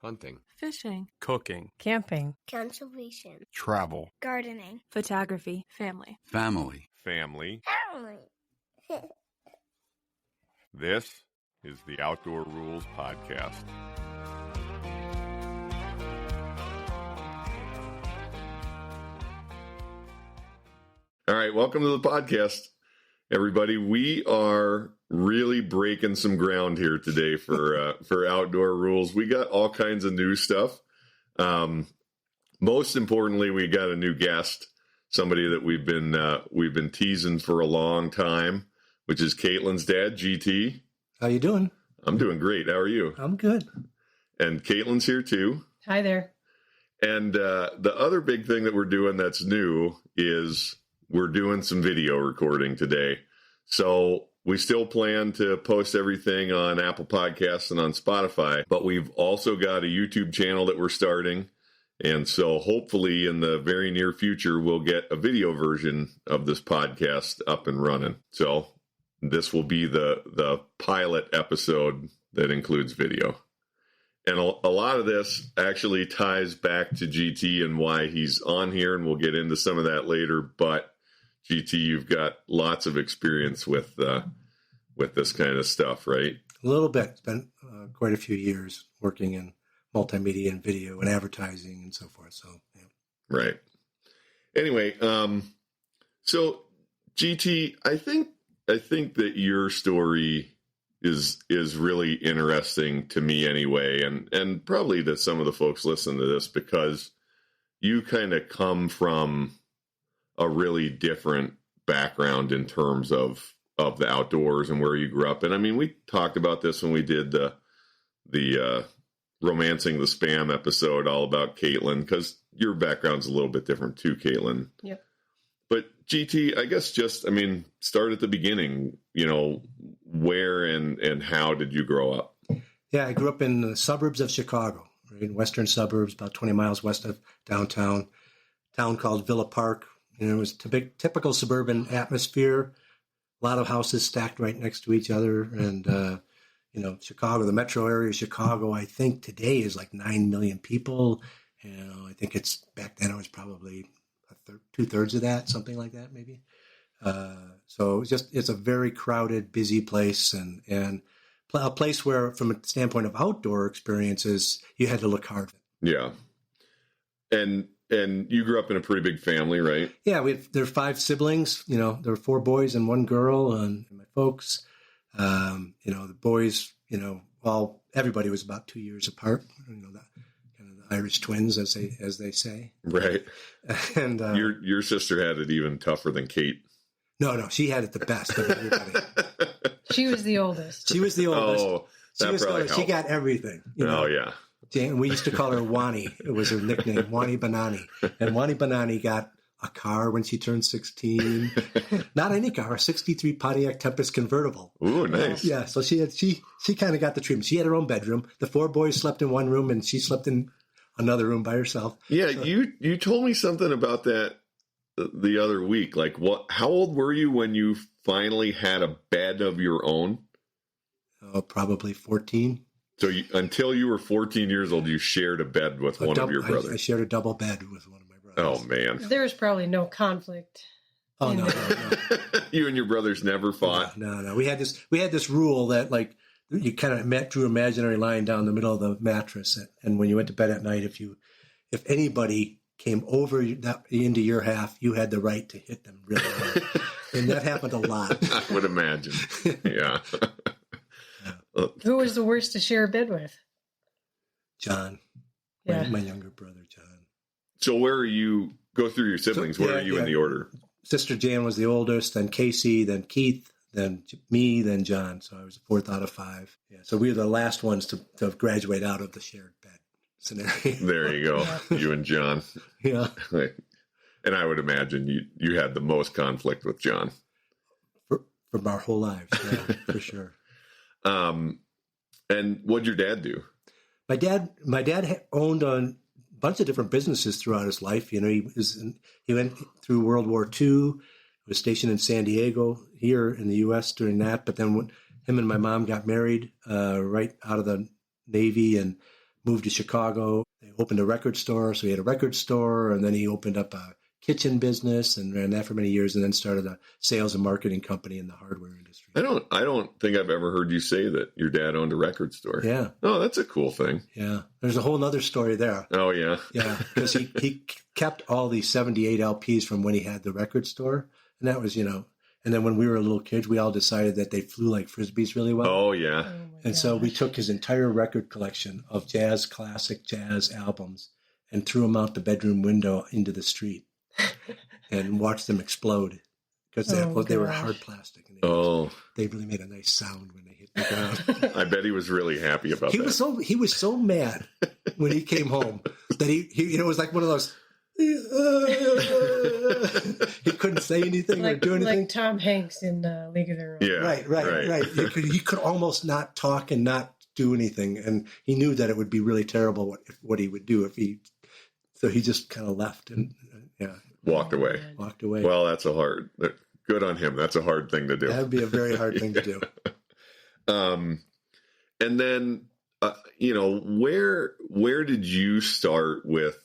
hunting, fishing, cooking, camping, conservation, travel, gardening, photography, family. family. family. This is the Outdoor Ruhls podcast. All right, welcome to the podcast, everybody. We are really breaking some ground here today for Outdoor Ruhls. We got all kinds of new stuff. Most importantly, we got a new guest, somebody that we've been teasing for a long time, which is Caitlin's dad, GT. How you doing? I'm doing great. How are you? I'm good. And Caitlin's here too. Hi there. And the other big thing that we're doing that's new is we're doing some video recording today. So we still plan to post everything on Apple Podcasts and on Spotify, but we've also got a YouTube channel that we're starting. And so hopefully in the very near future, we'll get a video version of this podcast up and running. So this will be the pilot episode that includes video. And a lot of this actually ties back to GT and why he's on here, and we'll get into some of that later. But GT, you've got lots of experience with this kind of stuff, right? A little bit. It's been quite a few years working in multimedia and video and advertising and so forth. So, yeah. Right. Anyway, so GT, I think that your story is really interesting to me anyway, and probably to some of the folks listening to this, because you kind of come from a really different background in terms of the outdoors and where you grew up. And I mean, we talked about this when we did the Romancing the Spam episode all about Caitlin, because your background's a little bit different too, Caitlin. Yep. But GT, I guess start at the beginning, where and how did you grow up? Yeah, I grew up in the suburbs of Chicago, right? In western suburbs, about 20 miles west of downtown, town called Villa Park. It was typical suburban atmosphere, a lot of houses stacked right next to each other. And, Chicago, the metro area of Chicago, I think today is like 9 million people. I think back then it was probably two-thirds of that, something like that, maybe. So it's a very crowded, busy place, and a place where, from a standpoint of outdoor experiences, you had to look hard. Yeah. And you grew up in a pretty big family, right? Yeah, there are 5 siblings. There were 4 boys and 1 girl, and my folks. The boys, everybody was about 2 years apart. The Irish twins, as they say. Right. And your sister had it even tougher than Kate. No, she had it the best of everybody. She was the oldest. She was the oldest. Oh, that probably helped. She got everything. Oh, yeah. And we used to call her Wani. It was her nickname, Wani Banani. And Wani Banani got a car when she turned 16. Not any car, a 63 Pontiac Tempest convertible. Ooh, nice. Yeah, so she kind of got the treatment. She had her own bedroom. The 4 boys slept in one room, and she slept in another room by herself. Yeah, so, you told me something about that the other week. Like, how old were you when you finally had a bed of your own? Probably 14. So until you were 14 years old, you shared a bed with one of your brothers. I shared a double bed with one of my brothers. Oh, man. There was probably no conflict. Oh, no. You and your brothers never fought? No. We had this rule that, like, you kind of drew an imaginary line down the middle of the mattress, and when you went to bed at night, if anybody came over into your half, you had the right to hit them really hard. And that happened a lot. I would imagine. Yeah. Who was the worst to share a bed with? John. Yeah. My younger brother, John. So where are you? Go through your siblings. Where are you in the order? Sister Jan was the oldest, then Casey, then Keith, then me, then John. So I was the 4th out of 5. Yeah. So we were the last ones to graduate out of the shared bed scenario. There you go. You and John. Yeah. And I would imagine you had the most conflict with John. From our whole lives, yeah, for sure. And what'd your dad do? My dad owned a bunch of different businesses throughout his life. He went through World War II, was stationed in San Diego here in the U.S. during that. But then when him and my mom got married right out of the Navy, and moved to Chicago. They opened a record store. So he had a record store, and then he opened up a kitchen business and ran that for many years, and then started a sales and marketing company in the hardware industry. I don't think I've ever heard you say that your dad owned a record store. Yeah. Oh, that's a cool thing. Yeah. There's a whole nother story there. Oh, yeah. Yeah. Because he kept all these 78 LPs from when he had the record store. And that was, and then when we were little kids, we all decided that they flew like Frisbees really well. Oh, yeah. And so we took his entire record collection of classic jazz albums, and threw them out the bedroom window into the street and watched them explode, because they were hard plastic. And they really made a nice sound when they hit the ground. I bet he was really happy about that. He was so mad when he came home that he it was like one of those. He couldn't say anything or do anything. Like Tom Hanks in League of Their Own. Yeah, right. He could almost not talk and not do anything, and he knew that it would be really terrible what he would do if he. So he just kind of left and walked away. Well, good on him. That's a hard thing to do. That would be a very hard thing to do. And then, where did you start with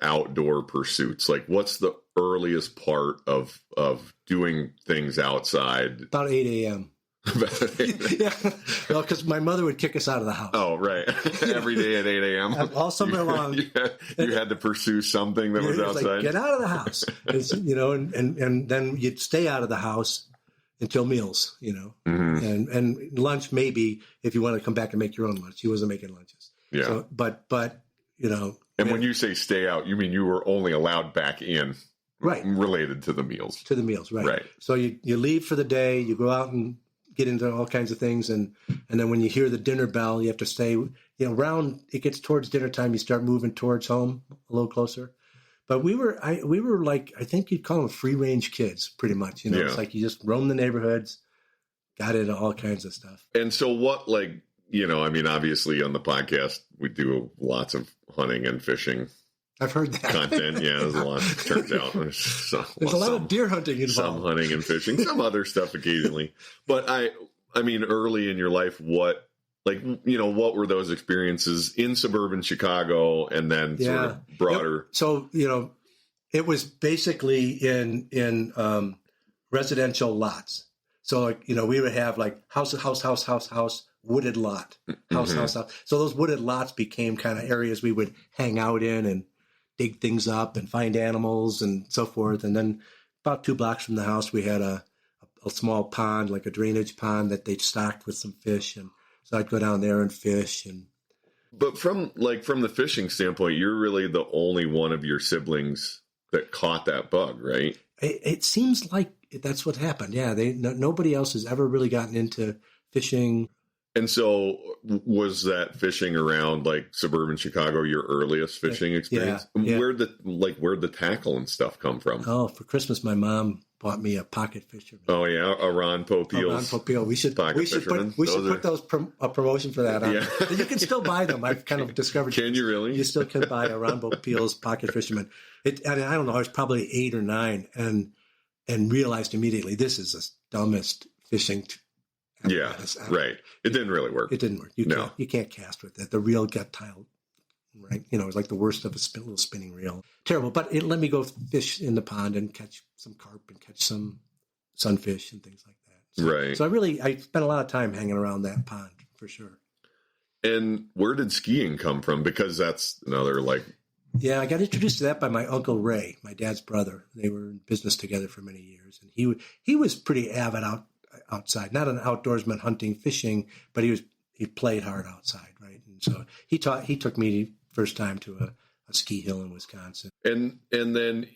outdoor pursuits? Like, what's the earliest part of doing things outside? About 8 a.m. Yeah, well, because my mother would kick us out of the house. Oh, right. Every day at 8 a.m. All summer long. You had to pursue something that was outside. Like, get out of the house. And then you'd stay out of the house until meals, Mm-hmm. and lunch, maybe, if you want to come back and make your own lunch. He wasn't making lunches. Yeah. So, but And when you say stay out, you mean you were only allowed back in, right? Related to the meals. To the meals, right? Right. So you leave for the day, you go out and get into all kinds of things, and then when you hear the dinner bell, you have to stay. Around it gets towards dinner time, you start moving towards home a little closer. But we were like, I think you'd call them free range kids, pretty much. It's like you just roam the neighborhoods, got into all kinds of stuff. And so what, obviously on the podcast, we do lots of hunting and fishing. I've heard that. Content. Yeah, there's a lot. Turns out there's a lot of deer hunting involved. Some hunting and fishing, some other stuff occasionally. But I mean, early in your life, what were those experiences in suburban Chicago, and then sort of broader? So, it was basically in residential lots. So, we would have like house, wooded lot, house. So those wooded lots became kind of areas we would hang out in and dig things up and find animals and so forth. And then about 2 blocks from the house, we had a small pond, like a drainage pond that they stocked with some fish. And so I'd go down there and fish. But from the fishing standpoint, you're really the only one of your siblings that caught that bug, right? It seems like that's what happened. Yeah, nobody else has ever really gotten into fishing. And so was that fishing around like suburban Chicago your earliest fishing experience? Yeah. Where'd the tackle and stuff come from? Oh, for Christmas, my mom bought me a pocket fisherman. Oh yeah, a Ron Popeil's. Ron Popeil. We should put a promotion for that on. Yeah. You can still buy them. I've kind of discovered. Can you really? You still can buy a Ron Popeil's pocket fisherman. I don't know. I was probably 8 or 9 and realized immediately this is the dumbest fishing. Yeah, right. It didn't really work. It didn't work. You can't cast with it. The reel got tiled, right? It was like the worst of a little spinning reel. Terrible. But it let me go fish in the pond and catch some carp and catch some sunfish and things like that. Right. So I spent a lot of time hanging around that pond for sure. And where did skiing come from? Because that's another Yeah, I got introduced to that by my Uncle Ray, my dad's brother. They were in business together for many years, and he was pretty avid outside, not an outdoorsman hunting, fishing, but he played hard outside, right? And so he took me first time to a ski hill in Wisconsin. And then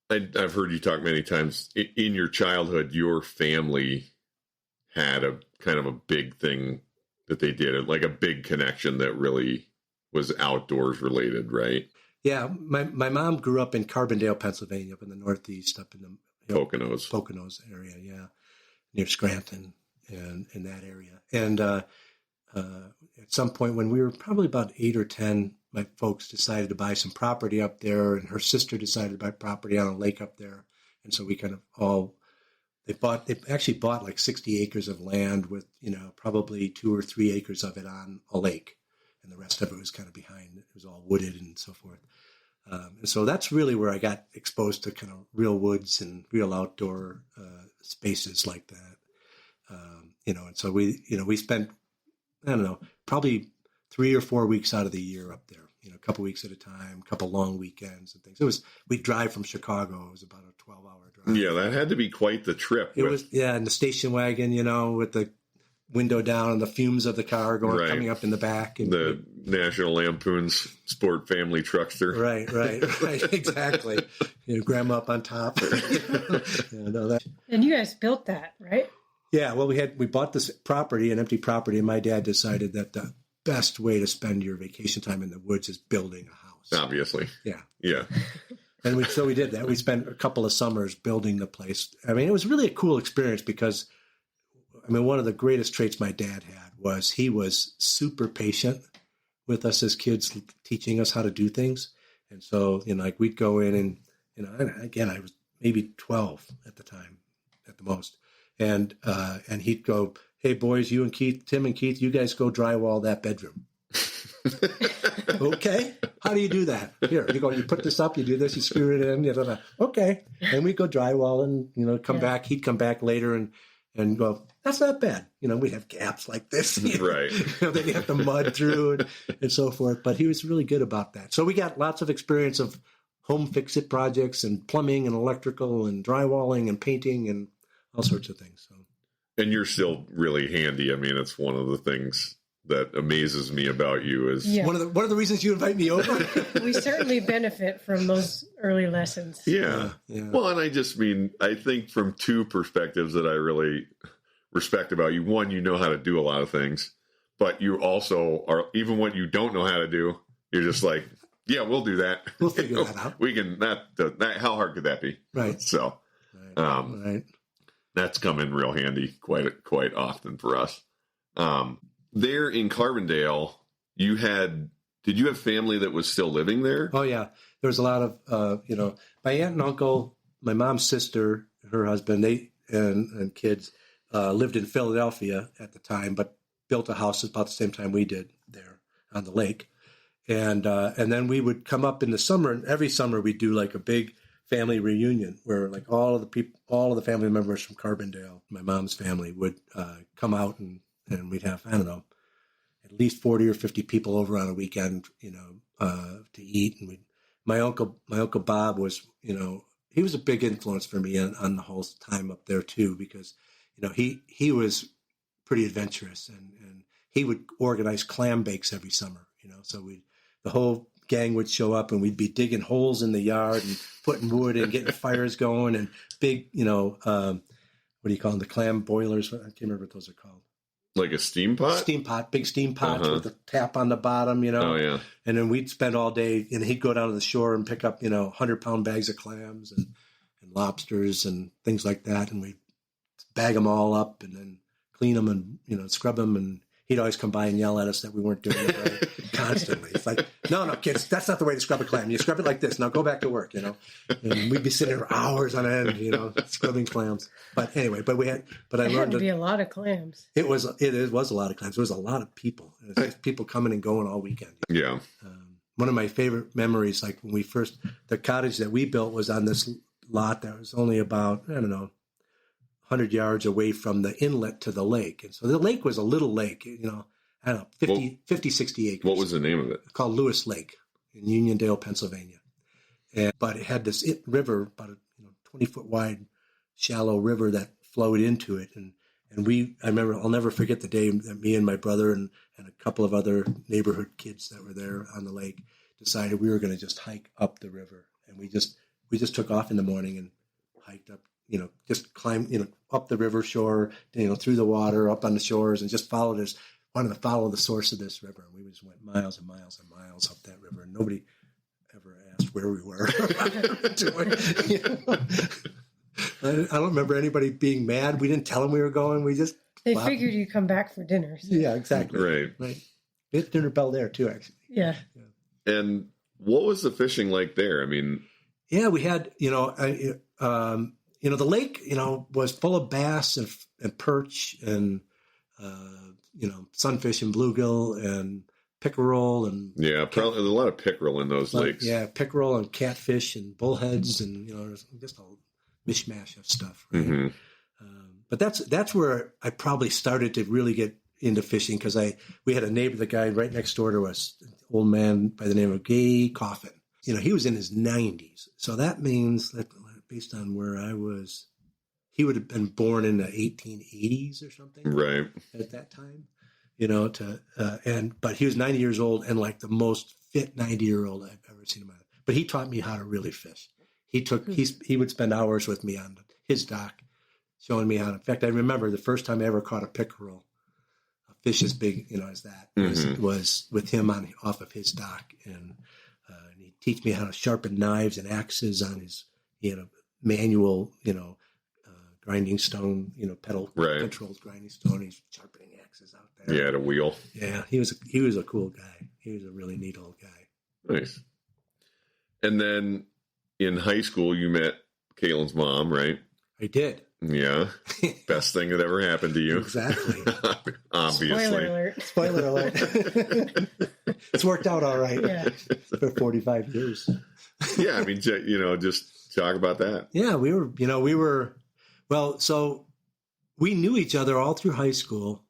I've heard you talk many times in your childhood, your family had a kind of a big thing that they did, like a big connection that really was outdoors related, right? Yeah, my mom grew up in Carbondale, Pennsylvania, up in the Northeast, up in the Poconos area, yeah, near Scranton and in that area. And at some point when we were probably about 8 or 10, my folks decided to buy some property up there, and her sister decided to buy property on a lake up there. And so we kind of they actually bought like 60 acres of land with, probably 2 or 3 acres of it on a lake. and the rest of it was kind of behind. It was all wooded and so forth. And so that's really where I got exposed to kind of real woods and real outdoor spaces like that. And so we spent, I don't know, probably 3 or 4 weeks out of the year up there, a couple weeks at a time, a couple long weekends and things. We'd drive from Chicago. It was about a 12-hour drive. Yeah, that had to be quite the trip. It was, and the station wagon, with the window down and the fumes of the car coming up in the back. And the National Lampoon's Sport Family Truckster. Right, exactly. Grandma up on top. And you guys built that, right? Yeah, well, we bought this property, an empty property, and my dad decided that the best way to spend your vacation time in the woods is building a house. Obviously. Yeah. And we did that. We spent a couple of summers building the place. I mean, it was really a cool experience because, one of the greatest traits my dad had was he was super patient with us as kids, teaching us how to do things. And so, we'd go in and, again, I was maybe 12 at the time, at the most. And he'd go, "Hey, boys, you and Keith, Tim and Keith, you guys go drywall that bedroom." Okay. How do you do that? Here, you put this up, you do this, you screw it in. Okay. And we go drywall and, come back. He'd come back later and go, "That's not bad." We'd have gaps like this. Right. Then you have to mud through and so forth. But he was really good about that. So we got lots of experience of home fix-it projects and plumbing and electrical and drywalling and painting and all sorts of things. So. And you're still really handy. It's one of the things that amazes me about you is one of the reasons you invite me over. We certainly benefit from those early lessons. Yeah. Well, and I think from two perspectives that I really respect about you. One, you know how to do a lot of things, but you also are, even what you don't know how to do, you're just like, yeah, we'll do that. We'll figure that out. We can, how hard could that be? Right. So, right. That's come in real handy quite often for us. There in Carbondale, did you have family that was still living there? Oh yeah. There was a lot of, my aunt and uncle, my mom's sister, her husband, and kids, lived in Philadelphia at the time, but built a house about the same time we did there on the lake. And then we would come up in the summer, and every summer we'd do like a big family reunion where like all of the family members from Carbondale, my mom's family, would come out and we'd have, I don't know, at least 40 or 50 people over on a weekend, to eat. And my uncle Bob was, he was a big influence for me on the whole time up there too, because, he was pretty adventurous and he would organize clam bakes every summer, so the whole gang would show up and we'd be digging holes in the yard and putting wood and getting fires going and big, what do you call them? The clam boilers. I can't remember what those are called. Like a steam pot? Big steam pots with a tap on the bottom, Oh, yeah. And then we'd spend all day, and he'd go down to the shore and pick up, 100-pound bags of clams and lobsters and things like that. And we'd bag them all up and then clean them and, scrub them. And he'd always come by and yell at us that we weren't doing it right constantly. It's like, no, kids, that's not the way to scrub a clam. You scrub it like this. Now go back to work, And we'd be sitting there hours on end, scrubbing clams. But anyway, I learned had to be a lot of clams. It was a lot of clams. There was a lot of people. It was just people coming and going all weekend. Yeah. One of my favorite memories, like when the cottage that we built was on this lot that was only about, 100 yards away from the inlet to the lake. And so the lake was a little lake, 50, 60 acres. What was the name of it? Called Lewis Lake in Uniondale, Pennsylvania. But it had this river, about a 20-foot wide, shallow river that flowed into it. And I remember, I'll never forget the day that me and my brother and a couple of other neighborhood kids that were there on the lake decided we were going to just hike up the river. And we just took off in the morning and hiked up, just climbed, up the river shore, through the water, up on the shores, and just wanted to follow the source of this river. And we just went miles and miles and miles up that river. And nobody ever asked where we were. I don't remember anybody being mad. We didn't tell them we were going. They figured you'd come back for dinner. So. Yeah, exactly. Right. We had dinner bell there too, actually. Yeah. And what was the fishing like there? Yeah, we had, the lake, was full of bass and perch and, sunfish and bluegill and pickerel and Yeah, probably there's a lot of pickerel in those lakes. Yeah, pickerel and catfish and bullheads and there's just a mishmash of stuff. Right? Mm-hmm. But that's where I probably started to really get into fishing because we had a neighbor, the guy right next door to us, an old man by the name of Gay Coffin. He was in his 90s, so that means that based on where I was, he would have been born in the 1880s or something, right? At that time. But he was 90 years old and like the most fit 90-year-old I've ever seen in my life. But he taught me how to really fish. He would spend hours with me on his dock, showing me how to. In fact, I remember the first time I ever caught a pickerel, a fish as big, as that, was with him off of his dock, and he'd teach me how to sharpen knives and axes on his, manual, grinding stone, pedal controlled grinding stone. He's sharpening axes out there. Yeah, at a wheel. Yeah, he was a cool guy. He was a really neat old guy. Nice. And then in high school, you met Caitlin's mom, right? I did. Yeah. Best thing that ever happened to you. Exactly. Obviously. Spoiler alert. It's worked out all right. Yeah. For 45 years. Yeah, I mean, just talk about that. Yeah, so we knew each other all through high school.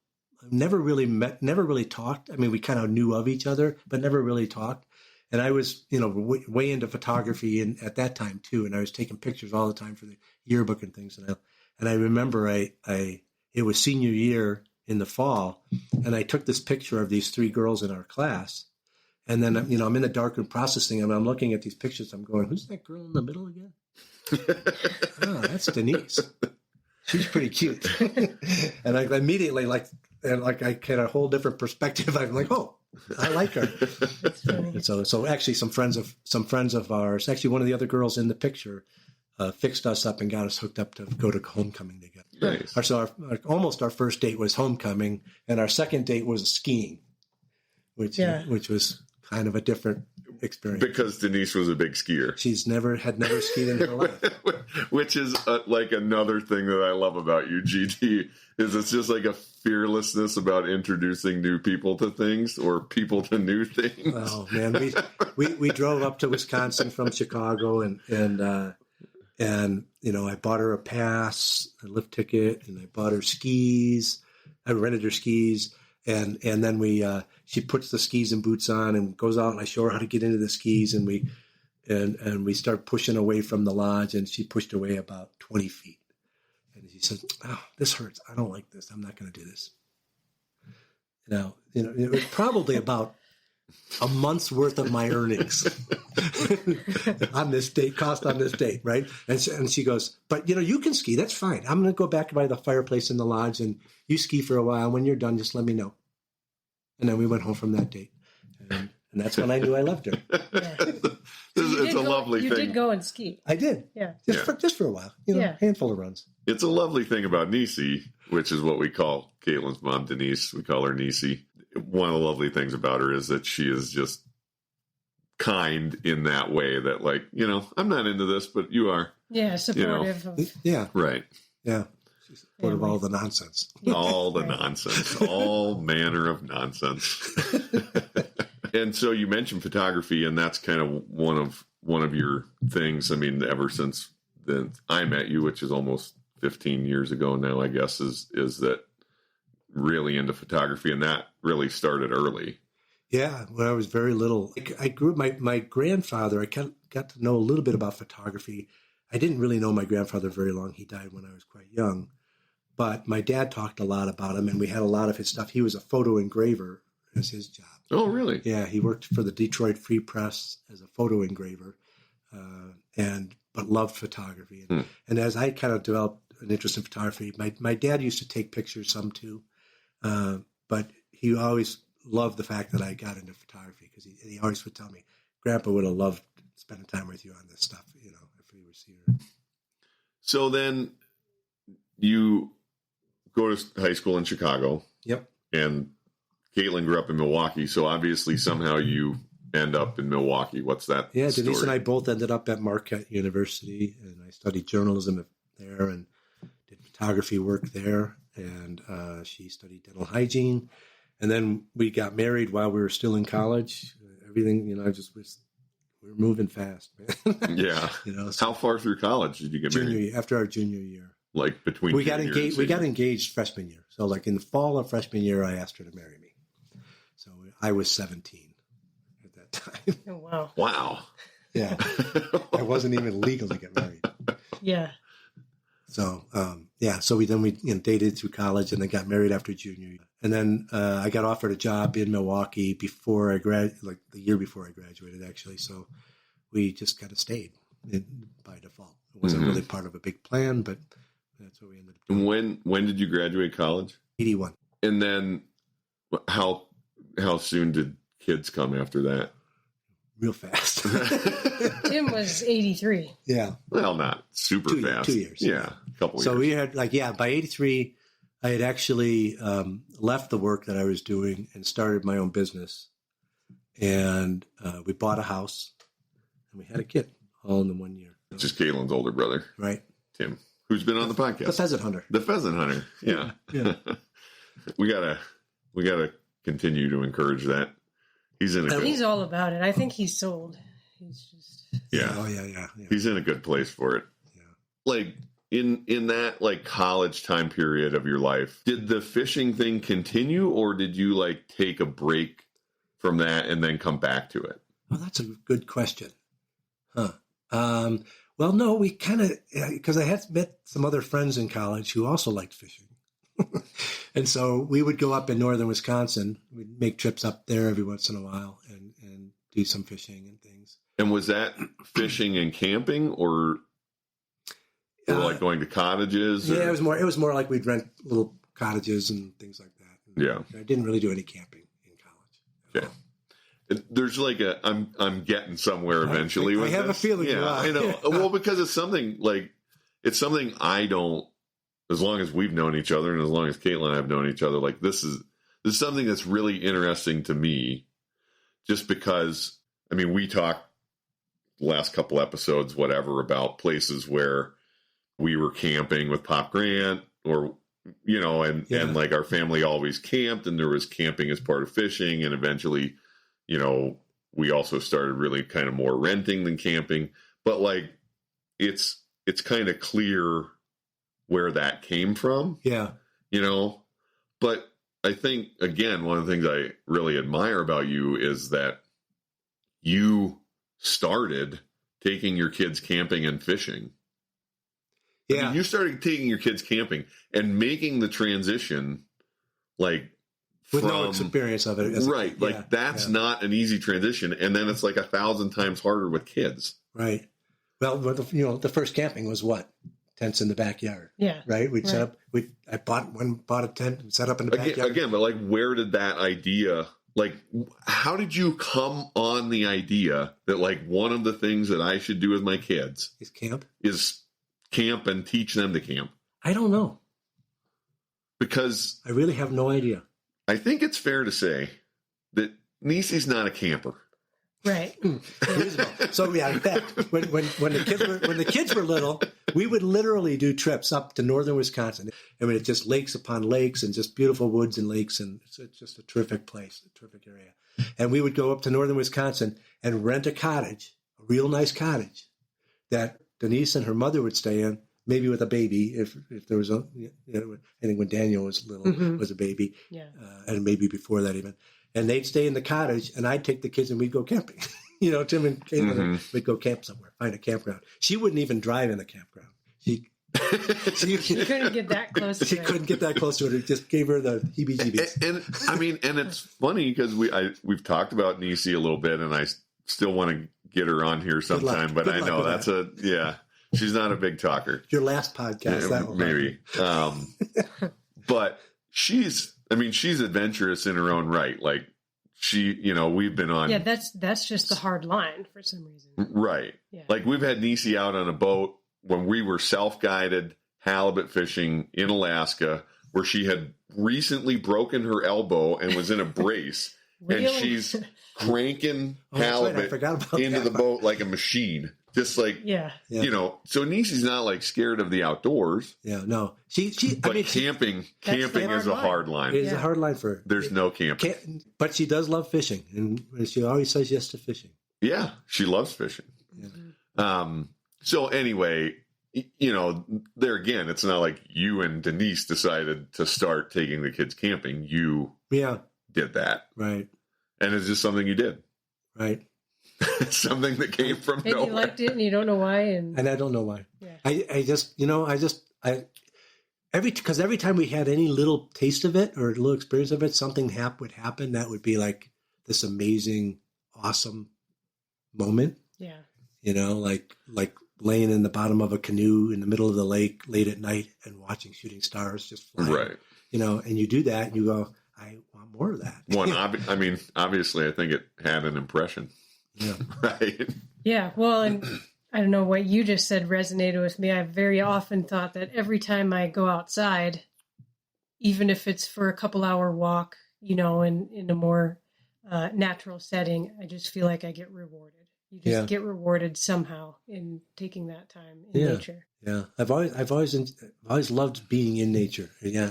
Never really met, never really talked. I mean, we kind of knew of each other, but never really talked. And I was, way into photography at that time too. And I was taking pictures all the time for the yearbook and things. And I remember it was senior year in the fall, and I took this picture of these three girls in our class. And then, I'm in the darkroom processing them. I'm looking at these pictures. I'm going, who's that girl in the middle again? Oh, that's Denise. She's pretty cute. And I immediately I get a whole different perspective. I'm like, oh, I like her. That's funny. And so actually some friends of ours, actually one of the other girls in the picture, fixed us up and got us hooked up to go to homecoming together. Nice. So almost our first date was homecoming, and our second date was skiing, which was kind of a different experience. Because Denise was a big skier. She's never skied in her life. Which is like another thing that I love about you, GD, is it's just like a fearlessness about introducing new people to things or people to new things. Oh man, we drove up to Wisconsin from Chicago, and I bought her a pass, a lift ticket, and I bought her skis. I rented her skis. And then she puts the skis and boots on and goes out, and I show her how to get into the skis, and we start pushing away from the lodge, and she pushed away about 20 feet. And she said, "Oh, this hurts. I don't like this. I'm not going to do this." It was probably about a month's worth of my earnings on this date, cost on this date, right? And she goes, "But you can ski. That's fine. I'm going to go back by the fireplace in the lodge, and you ski for a while. When you're done, just let me know." And then we went home from that date, and that's when I knew I loved her. Yeah. It's a lovely thing. You did go and ski. I did, just for a while, handful of runs. It's a lovely thing about Nisi, which is what we call Caitlin's mom, Denise. We call her Nisi. One of the lovely things about her is that she is just kind in that way that, I'm not into this, but you are. Yeah, supportive of. Yeah. Right. Yeah. She's supportive of all the nonsense. All the nonsense. All manner of nonsense. And so you mentioned photography, and that's kind of one of your things. I mean, ever since I met you, which is almost 15 years ago now, I guess, is that really into photography, and that really started early. Yeah, when I was very little. I grew up, my grandfather, I got to know a little bit about photography. I didn't really know my grandfather very long. He died when I was quite young. But my dad talked a lot about him, and we had a lot of his stuff. He was a photo engraver as his job. Oh, really? Yeah, he worked for the Detroit Free Press as a photo engraver, but loved photography. And as I kind of developed an interest in photography, my dad used to take pictures some too, but he always loved the fact that I got into photography because he always would tell me, "Grandpa would have loved spending time with you on this stuff, if we were here." So then you go to high school in Chicago. Yep. And Caitlin grew up in Milwaukee, so obviously somehow you end up in Milwaukee. What's that Yeah, story? Denise and I both ended up at Marquette University, and I studied journalism there and did photography work there, and she studied dental hygiene. And then we got married while we were still in college. Everything, we were moving fast, man. Yeah. So how far through college did you get married? After our junior year. Like between we got engaged. We got engaged freshman year. So like in the fall of freshman year, I asked her to marry me. So I was 17 at that time. Oh, wow. Wow. Yeah. I wasn't even legal to get married. Yeah. So, so we dated through college and then got married after junior year. And then I got offered a job in Milwaukee before I the year before I graduated, actually. So we just kind of stayed by default. It wasn't really part of a big plan, but that's what we ended up doing. When did you graduate college? 81. And then how soon did kids come after that? Real fast. Tim was 83. Yeah. Well, not super fast. 2 years. Yeah, a couple years. So we had by 83, I had actually left the work that I was doing and started my own business. And we bought a house and we had a kid all in the 1 year. Which is Caitlin's older brother. Right. Tim, who's been on the podcast. The pheasant hunter. The pheasant hunter. Yeah. Yeah. we gotta continue to encourage that. He's all about it. I think he's sold. He's just Oh yeah. He's in a good place for it. Yeah. Like in that like college time period of your life, did the fishing thing continue, or did you like take a break from that and then come back to it? Well, that's a good question. Huh. Well, no, we kind of, because I had met some other friends in college who also liked fishing. And so we would go up in northern Wisconsin. We'd make trips up there every once in a while and do some fishing and things. And was that fishing and camping or like going to cottages? Yeah, it was more like we'd rent little cottages and things like that. Yeah. I didn't really do any camping in college. Yeah. There's like I'm getting somewhere eventually. I have a feeling. Yeah, I know. Well, because it's something I don't. As long as we've known each other, and as long as Caitlin and I have known each other, like this is something that's really interesting to me. Just because, I mean, we talked last couple episodes, whatever, about places where we were camping with Pop Grant, or and like our family always camped, and there was camping as part of fishing, and eventually, we also started really kind of more renting than camping. But like, it's kind of clear where that came from. Yeah. But I think, again, one of the things I really admire about you is that you started taking your kids camping and fishing. Yeah. I mean, you started taking your kids camping and making the transition like with no experience of it. Right. Like that's not an easy transition. And then it's like 1,000 times harder with kids. Right. Well, the first camping was what? Tents in the backyard. Yeah. Right. We'd set up. I bought a tent and set up in the backyard. Again, but like, where did that idea? Like, how did you come on the idea that like one of the things that I should do with my kids is camp and teach them to camp? I don't know. Because I really have no idea. I think it's fair to say that Niecy's not a camper. Right. So yeah, in fact, when the kids were little, we would literally do trips up to northern Wisconsin. I mean, it's just lakes upon lakes and just beautiful woods and lakes, and it's just a terrific place, a terrific area. And we would go up to northern Wisconsin and rent a cottage, a real nice cottage, that Denise and her mother would stay in, maybe with a baby if there was I think when Daniel was little was a baby, and maybe before that even. And they'd stay in the cottage, and I'd take the kids, and we'd go camping. Tim and Caitlin would go camp somewhere, find a campground. She wouldn't even drive in the campground. She couldn't get that close to it. She couldn't get that close to it. It just gave her the heebie-jeebies. And I mean, and it's funny because we've talked about Niecy a little bit, and I still want to get her on here sometime. But I know that's she's not a big talker. Your last podcast, maybe. But she's adventurous in her own right. Like we've been on. Yeah, that's just the hard line for some reason. Right. Yeah. Like we've had Niecy out on a boat when we were self-guided halibut fishing in Alaska, where she had recently broken her elbow and was in a brace. Really? And she's cranking halibut into the boat like a machine. Just like, Yeah. you know, so Nisi's not like scared of the outdoors. Yeah, no. She But I mean, camping That's is the a hard hard line. line. it is a Yeah. hard line for her. There's no camping. But she does love fishing, and she always says yes to fishing. Yeah, she loves fishing. Yeah. So anyway, you know, there again, it's not like you and Denise decided to start taking the kids camping. You Yeah, did that. right, And it's just something you did. right. Something that came from And nowhere. you liked it and you don't know why. And And I don't know why. yeah. Every time we had any little taste of it or a little experience of it, something would happen that would be like this amazing, awesome moment. Yeah. You know, like laying in the bottom of a canoe in the middle of the lake late at night and watching shooting stars just fly. Right. You know, and you do that and you go, I want more of that. One, I mean, obviously, I think it had an impression. Yeah. Right. Yeah. Well, and I don't know what you just said resonated with me. I've very often thought that every time I go outside, even if it's for a couple-hour walk, you know, in a more natural setting, I just feel like I get rewarded. You just get rewarded somehow in taking that time in nature. Yeah. I've always loved being in nature. Yeah.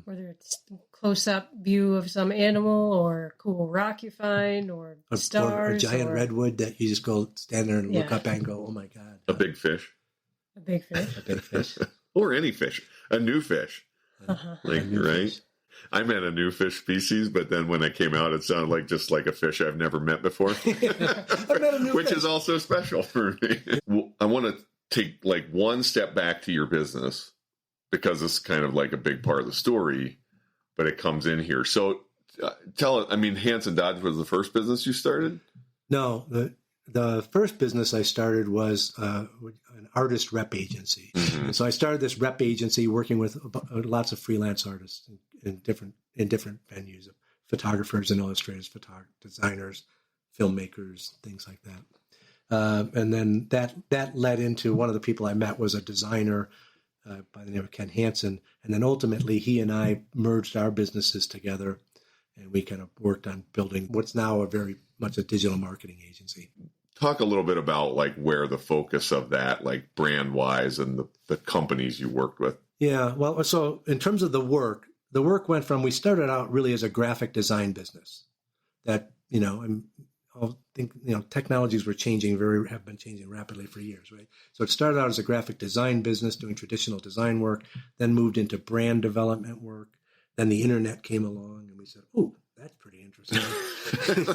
Whether it's close-up view of some animal or cool rock you find or stars. Or a giant redwood that you just go stand there and look Yeah. up at and go, oh my God. A big fish. A big fish. A big fish. Or any fish. A new fish. Uh-huh. Like, A new right? fish. I met a new fish species, but then when I came out, it sounded like just like a fish I've never met before, met a new which fish. is also special for me. Well, I want to take like one step back to your business because it's kind of like a big part of the story, but it comes in here. So tell it, I mean, Hanson Dodge was the first business you started? No, the first business I started was an artist rep agency. Mhm. And so I started this rep agency working with lots of freelance artists in different venues, photographers and illustrators, designers, filmmakers, things like that. And then that led into one of the people I met was a designer by the name of Ken Hansen. And then ultimately he and I merged our businesses together and we kind of worked on building what's now a very much a digital marketing agency. Talk a little bit about like where the focus of that, like brand wise and the companies you worked with. Yeah. Well, so in terms of the work went from, we started out really as a graphic design business that, you know, and I think, you know, technologies have been changing rapidly for years, right? So it started out as a graphic design business doing traditional design work, then moved into brand development work. Then the internet came along and we said, oh, that's pretty interesting.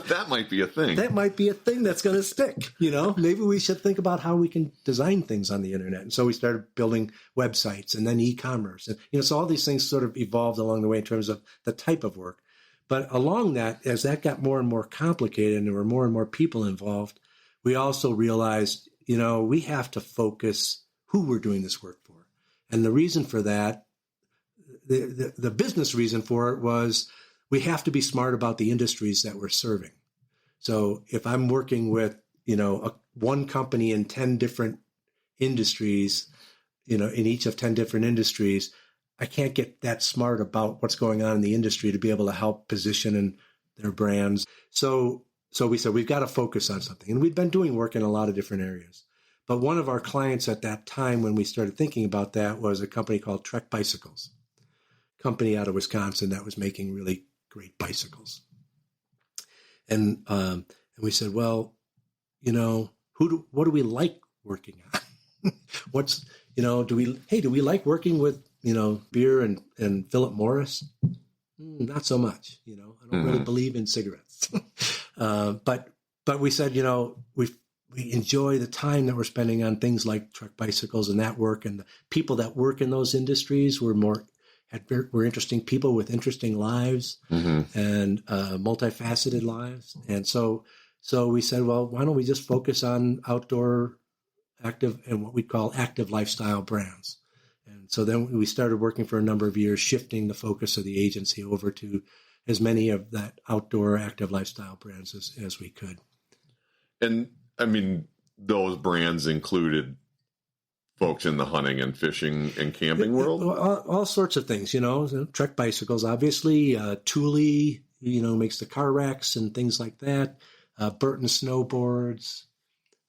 That might be a thing. That might be a thing that's going to stick. You know, maybe we should think about how we can design things on the internet. And so we started building websites and then e-commerce. And, you know, so all these things sort of evolved along the way in terms of the type of work. But along that, as that got more and more complicated and there were more and more people involved, we also realized, you know, we have to focus who we're doing this work for. And the reason for that, the business reason for it was we have to be smart about the industries that we're serving. So if I'm working with, you know, one company in 10 different industries, you know, in each of 10 different industries, I can't get that smart about what's going on in the industry to be able to help position in their brands. So we said, we've got to focus on something. And we'd been doing work in a lot of different areas. But one of our clients at that time when we started thinking about that was a company called Trek Bicycles, company out of Wisconsin that was making really great bicycles. And we said, well, you know, what do we like working on? Do we like working with, you know, beer and Philip Morris? Not so much, you know, I don't really believe in cigarettes. But we said, you know, we enjoy the time that we're spending on things like Trek Bicycles and that work, and the people that work in those industries were interesting people with interesting lives and multifaceted lives. And so we said, well, why don't we just focus on outdoor active and what we call active lifestyle brands? And so then we started working for a number of years, shifting the focus of the agency over to as many of that outdoor active lifestyle brands as we could. And I mean, those brands included folks in the hunting and fishing and camping world? All sorts of things, you know, Trek Bicycles, obviously, Thule, you know, makes the car racks and things like that. Burton Snowboards,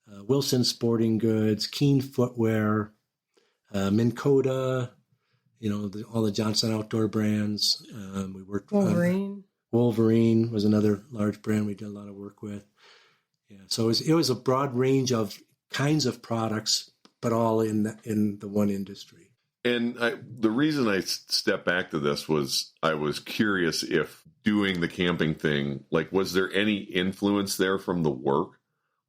Wilson Sporting Goods, Keen Footwear, Minn Kota, all the Johnson Outdoor brands. We worked Wolverine. Wolverine was another large brand we did a lot of work with. Yeah, so it was a broad range of kinds of products, but all in the one industry. And the reason I stepped back to this was I was curious if doing the camping thing, like, was there any influence there from the work?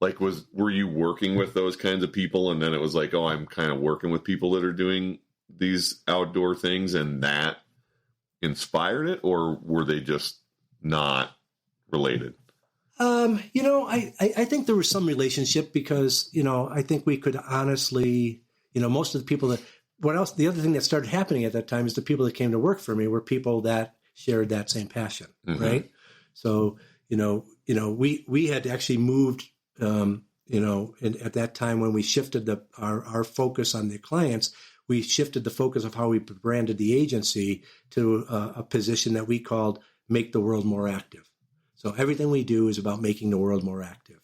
Like, were you working with those kinds of people, and then it was like, oh, I'm kind of working with people that are doing these outdoor things, and that inspired it, or were they just not related? I think there was some relationship because, I think we could honestly, most of the people the other thing that started happening at that time is the people that came to work for me were people that shared that same passion, Mm-hmm. right? So, we had actually moved, at that time when we shifted our focus on the clients, we shifted the focus of how we branded the agency to a position that we called Make the World More Active. So everything we do is about making the world more active.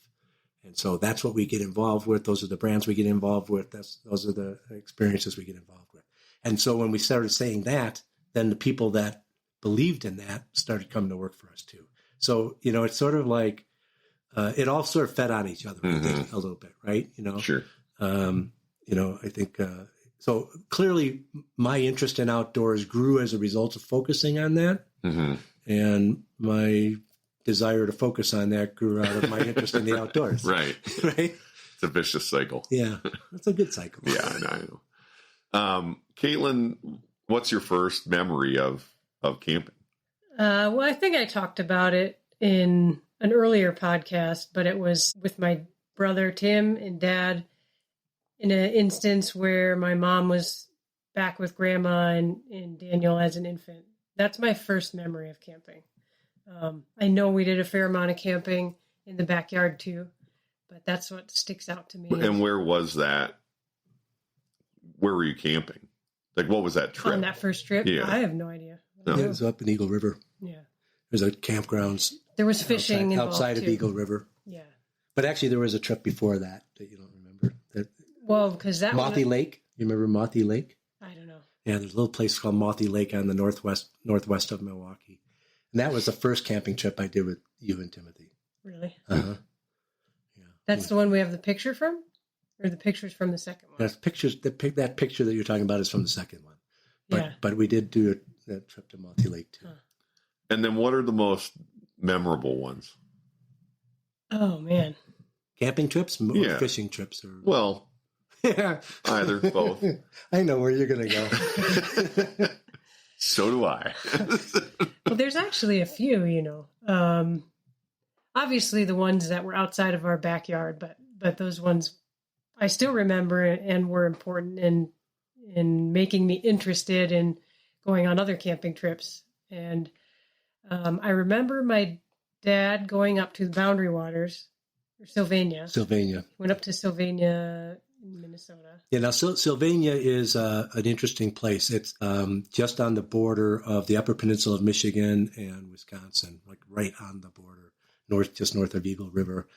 And so that's what we get involved with. Those are the brands we get involved with. Those are the experiences we get involved with. And so when we started saying that, then the people that believed in that started coming to work for us too. So, it's sort of like, it all sort of fed on each other, I think, a little bit, right? Sure. I think, so clearly my interest in outdoors grew as a result of focusing on that. Mm-hmm. And my desire to focus on that grew out of my interest in the outdoors. Right. Right. It's a vicious cycle. Yeah. That's a good cycle. Yeah, I know. Caitlin, what's your first memory of camping? Well, I think I talked about it in an earlier podcast, but it was with my brother Tim and Dad in an instance where my mom was back with Grandma and Daniel as an infant. That's my first memory of camping. I know we did a fair amount of camping in the backyard too, but that's what sticks out to me. And where was that? Where were you camping? Like, what was that trip? On that first trip? Yeah. I have no idea. No. Yeah, it was up in Eagle River. Yeah. There's a campgrounds There was fishing outside of too. Eagle River. Yeah. But actually, there was a trip before that you don't remember. Well, because that Mothy Lake. You remember Mothy Lake? I don't know. Yeah, there's a little place called Mothy Lake on the northwest of Milwaukee. And that was the first camping trip I did with you and Timothy. Really? Uh-huh. Yeah. That's the one we have the picture from? Or the pictures from the second one? That's pictures. That picture that you're talking about is from the second one. Yeah. But we did do that trip to Mothy Lake too. Huh. And then what are the most memorable ones? Oh, man. Camping trips or Yeah. fishing trips? Or... Well, yeah. either, both. I know where you're going to go. So do I. Well, there's actually a few, obviously the ones that were outside of our backyard, but those ones I still remember and were important in making me interested in going on other camping trips. And I remember my dad going up to the Boundary Waters, or Sylvania. Sylvania. Went up to Sylvania, Minnesota. Yeah, now Sylvania is an interesting place. It's just on the border of the Upper Peninsula of Michigan and Wisconsin, like right on the border, just north of Eagle River.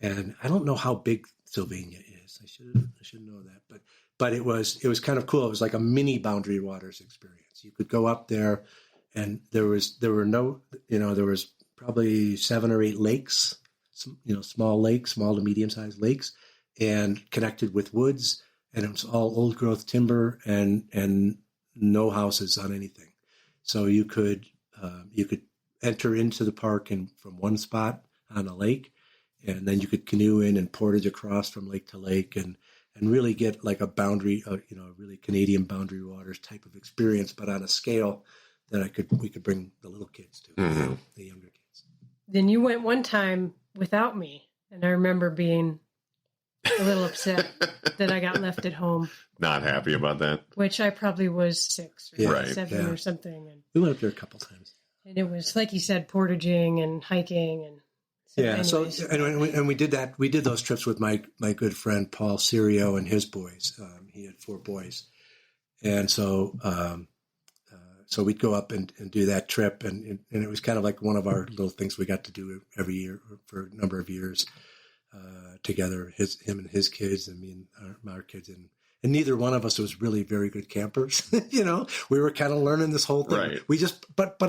And I don't know how big Sylvania is. I should know that, but it was kind of cool. It was like a mini Boundary Waters experience. You could go up there, and there was probably 7 or 8 lakes, small lakes, small to medium sized lakes, and connected with woods, and it was all old growth timber and no houses on anything. So you could enter into the park from one spot on a lake, and then you could canoe in and portage across from lake to lake and really get like a boundary, really Canadian Boundary Waters type of experience, but on a scale that we could bring the little kids to, Mm-hmm. the younger kids. Then you went one time without me, and I remember being a little upset that I got left at home, Not happy about that. which I probably was 6 or Yeah, Right. 7 yeah. or something. We went up there a couple times. And it was, like you said, portaging and hiking. And anyways. And we did that. We did those trips with my good friend Paul Serio and his boys. He had 4 boys, and so we'd go up and do that trip, and it was kind of like one of our little things we got to do every year for a number of years. together, him and his kids, and me and our kids, and neither one of us was really very good campers. We were kind of learning this whole thing. Right. We just, but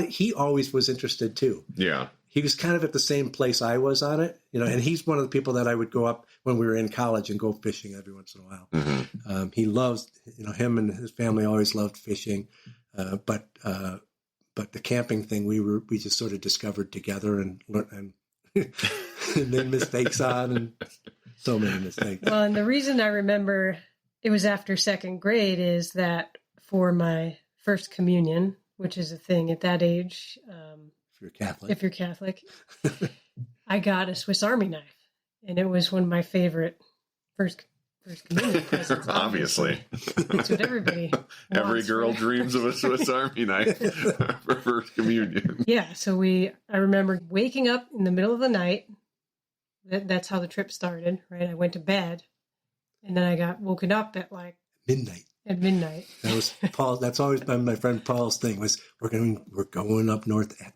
he always was interested too. Yeah. He was kind of at the same place I was on it, and he's one of the people that I would go up when we were in college and go fishing every once in a while. Mm-hmm. He loves, him and his family always loved fishing, but the camping thing we just sort of discovered together and learned and made mistakes on, and so many mistakes. Well, and the reason I remember it was after second grade is that for my first communion, which is a thing at that age. If you're Catholic, I got a Swiss Army knife, and it was one of my favorite first communion presents. Obviously. That's what everybody Every wants, girl right? dreams of a Swiss Army knife for first communion. Yeah, so I remember waking up in the middle of the night. That's how the trip started, right? I went to bed, and then I got woken up at midnight. At midnight. That was Paul. That's always been my friend Paul's thing. Was we're going up north at midnight.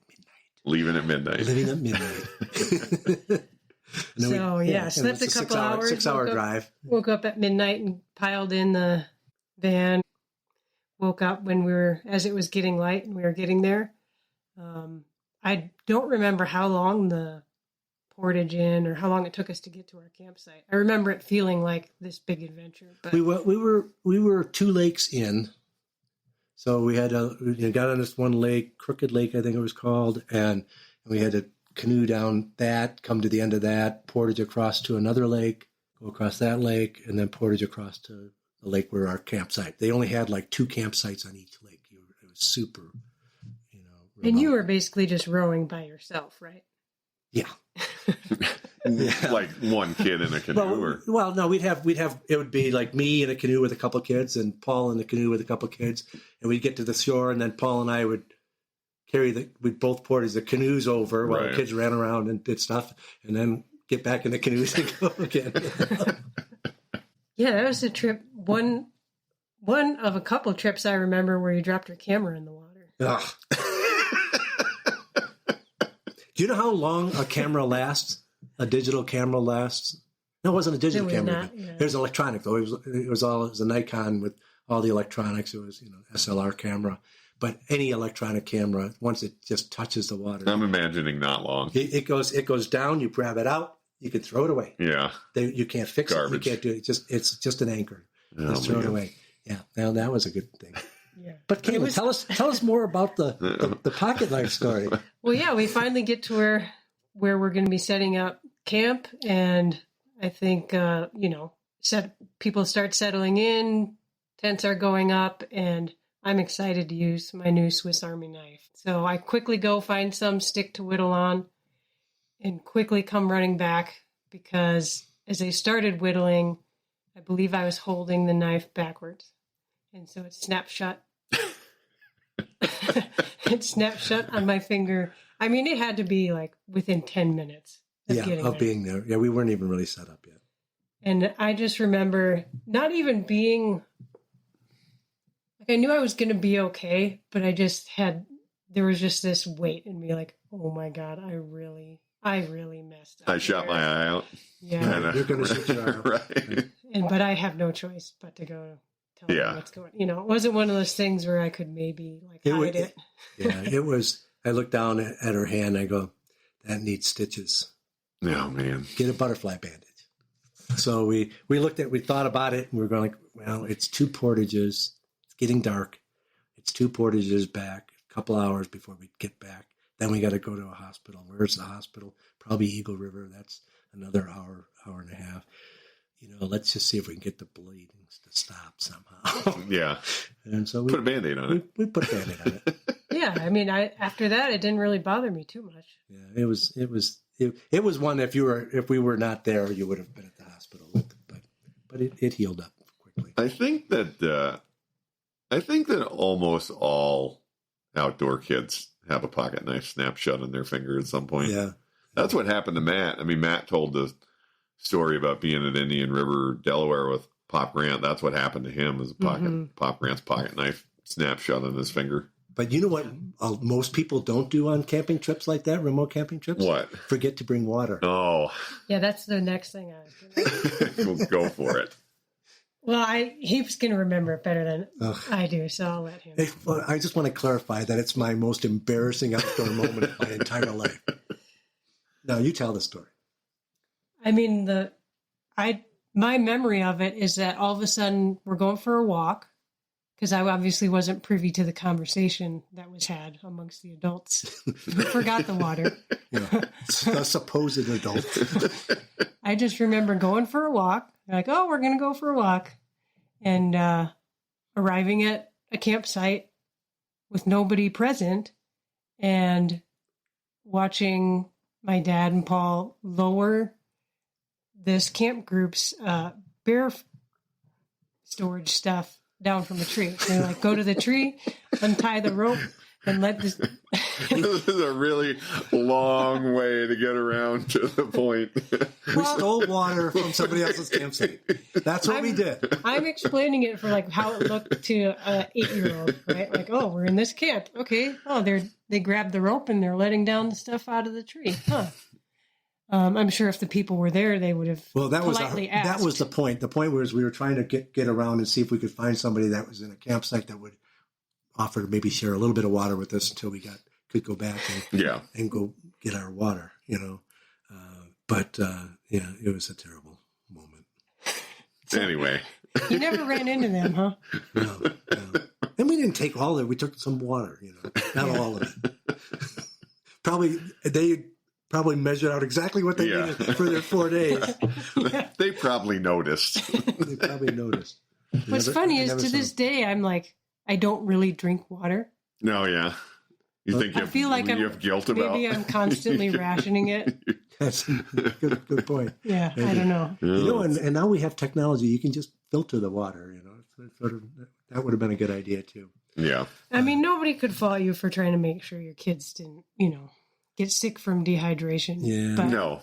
Leaving at midnight. Living at midnight. Slept a couple hours. 6-hour drive. Woke up at midnight and piled in the van. Woke up as it was getting light and we were getting there. I don't remember how long the portage in or how long it took us to get to our campsite. I remember it feeling like this big adventure. But We were 2 lakes in. So we had got on this one lake, Crooked Lake, I think it was called, and we had to canoe down that, come to the end of that, portage across to another lake, go across that lake, and then portage across to the lake where our campsite. They only had 2 campsites on each lake. It was super, remote. And you were basically just rowing by yourself, right? Yeah. Like one kid in a canoe, no, we'd have it would be like me in a canoe with a couple of kids and Paul in the canoe with a couple of kids, and we'd get to the shore, and then Paul and I would we'd both portage the canoes over while the kids ran around and did stuff, and then get back in the canoes and go again. Yeah, that was a trip. One of a couple trips I remember where you dropped your camera in the water. Ugh. Do you know how long a camera lasts? A digital camera lasts? No, it wasn't a digital camera. It was electronic, though. It was a Nikon with all the electronics. It was, SLR camera. But any electronic camera, once it just touches the water, I'm imagining not long. It goes down. You grab it out. You can throw it away. Yeah. You can't fix Garbage. it. You can't do it. It's just an anchor. Oh, just throw it away. Yeah. Now that was a good thing. Yeah. But Caitlin, tell us more about the pocket knife story. Well, yeah, we finally get to where we're going to be setting up camp, and I think people start settling in, tents are going up, and I'm excited to use my new Swiss Army knife. So I quickly go find some stick to whittle on, and quickly come running back because as I started whittling, I believe I was holding the knife backwards. And so it snapped shut. It snapped shut on my finger. I mean, it had to be within 10 minutes of being there. Yeah, we weren't even really set up yet. And I just remember not even being, I knew I was going to be okay, but there was just this weight in me oh my God, I really messed up. I shot my eye out. Yeah. You're going to shoot your eye out. Right. But I have no choice but to go tell them what's going on. It wasn't one of those things where I could maybe hide it. Yeah, it was. I looked down at her hand. I go, that needs stitches. Oh, man. Get a butterfly bandage. So we thought about it, and we were going well, it's 2 portages. It's getting dark. It's 2 portages back, a couple hours before we get back. Then we got to go to a hospital. Where's the hospital? Probably Eagle River. That's another hour and a half. Let's just see if we can get the bleeding to stop somehow. Yeah. And so put a Band-Aid on it. We put a Band-Aid on it. Yeah, I mean, after that, it didn't really bother me too much. Yeah, it was one. If we were not there, you would have been at the hospital. But it healed up quickly. I think that almost all outdoor kids have a pocket knife snap shut on their finger at some point. Yeah, that's what happened to Matt. I mean, Matt told the story about being at Indian River, Delaware with Pop Grant. That's what happened to him. Was Pop Grant's pocket knife snap shut on his finger. But you know what most people don't do on camping trips like that, remote camping trips? What? Forget to bring water. Oh. Yeah, that's the next thing I was going to Go for it. Well, he's going to remember it better than I do, so I'll let him. Well, I just want to clarify that it's my most embarrassing outdoor moment of my entire life. Now, you tell the story. I mean, my memory of it is that all of a sudden we're going for a walk, because I obviously wasn't privy to the conversation that was had amongst the adults who forgot the water. The supposed adult. I just remember going for a walk. Like, oh, we're going to go for a walk. And arriving at a campsite with nobody present and watching my dad and Paul lower this camp group's bear storage stuff down from a tree. They're like, go to the tree, untie the rope, and let this. This is a really long way to get around to the point. We stole water from somebody else's campsite. That's what we did. I'm explaining it for like how it looked to an 8-year-old, right? Like, oh, we're in this camp. Okay. Oh, they grabbed the rope and they're letting down the stuff out of the tree. Huh. I'm sure if the people were there, they would have politely asked. That was the point. The point was we were trying to get around and see if we could find somebody that was in a campsite that would offer to maybe share a little bit of water with us until we could go back and go get our water, But it was a terrible moment. Anyway. You never ran into them, huh? No. And we didn't take all of it. We took some water, not all of it. They probably measured out exactly what they needed for their 4 days. They probably noticed. What's funny is to this day, I'm like, I don't really drink water. No, yeah. You think I feel like you have guilt about? Maybe I'm constantly rationing it. That's a good point. Yeah, maybe. I don't know. And now we have technology. You can just filter the water. That would have been a good idea too. Yeah. I mean, nobody could fault you for trying to make sure your kids didn't, get sick from dehydration. Yeah. No.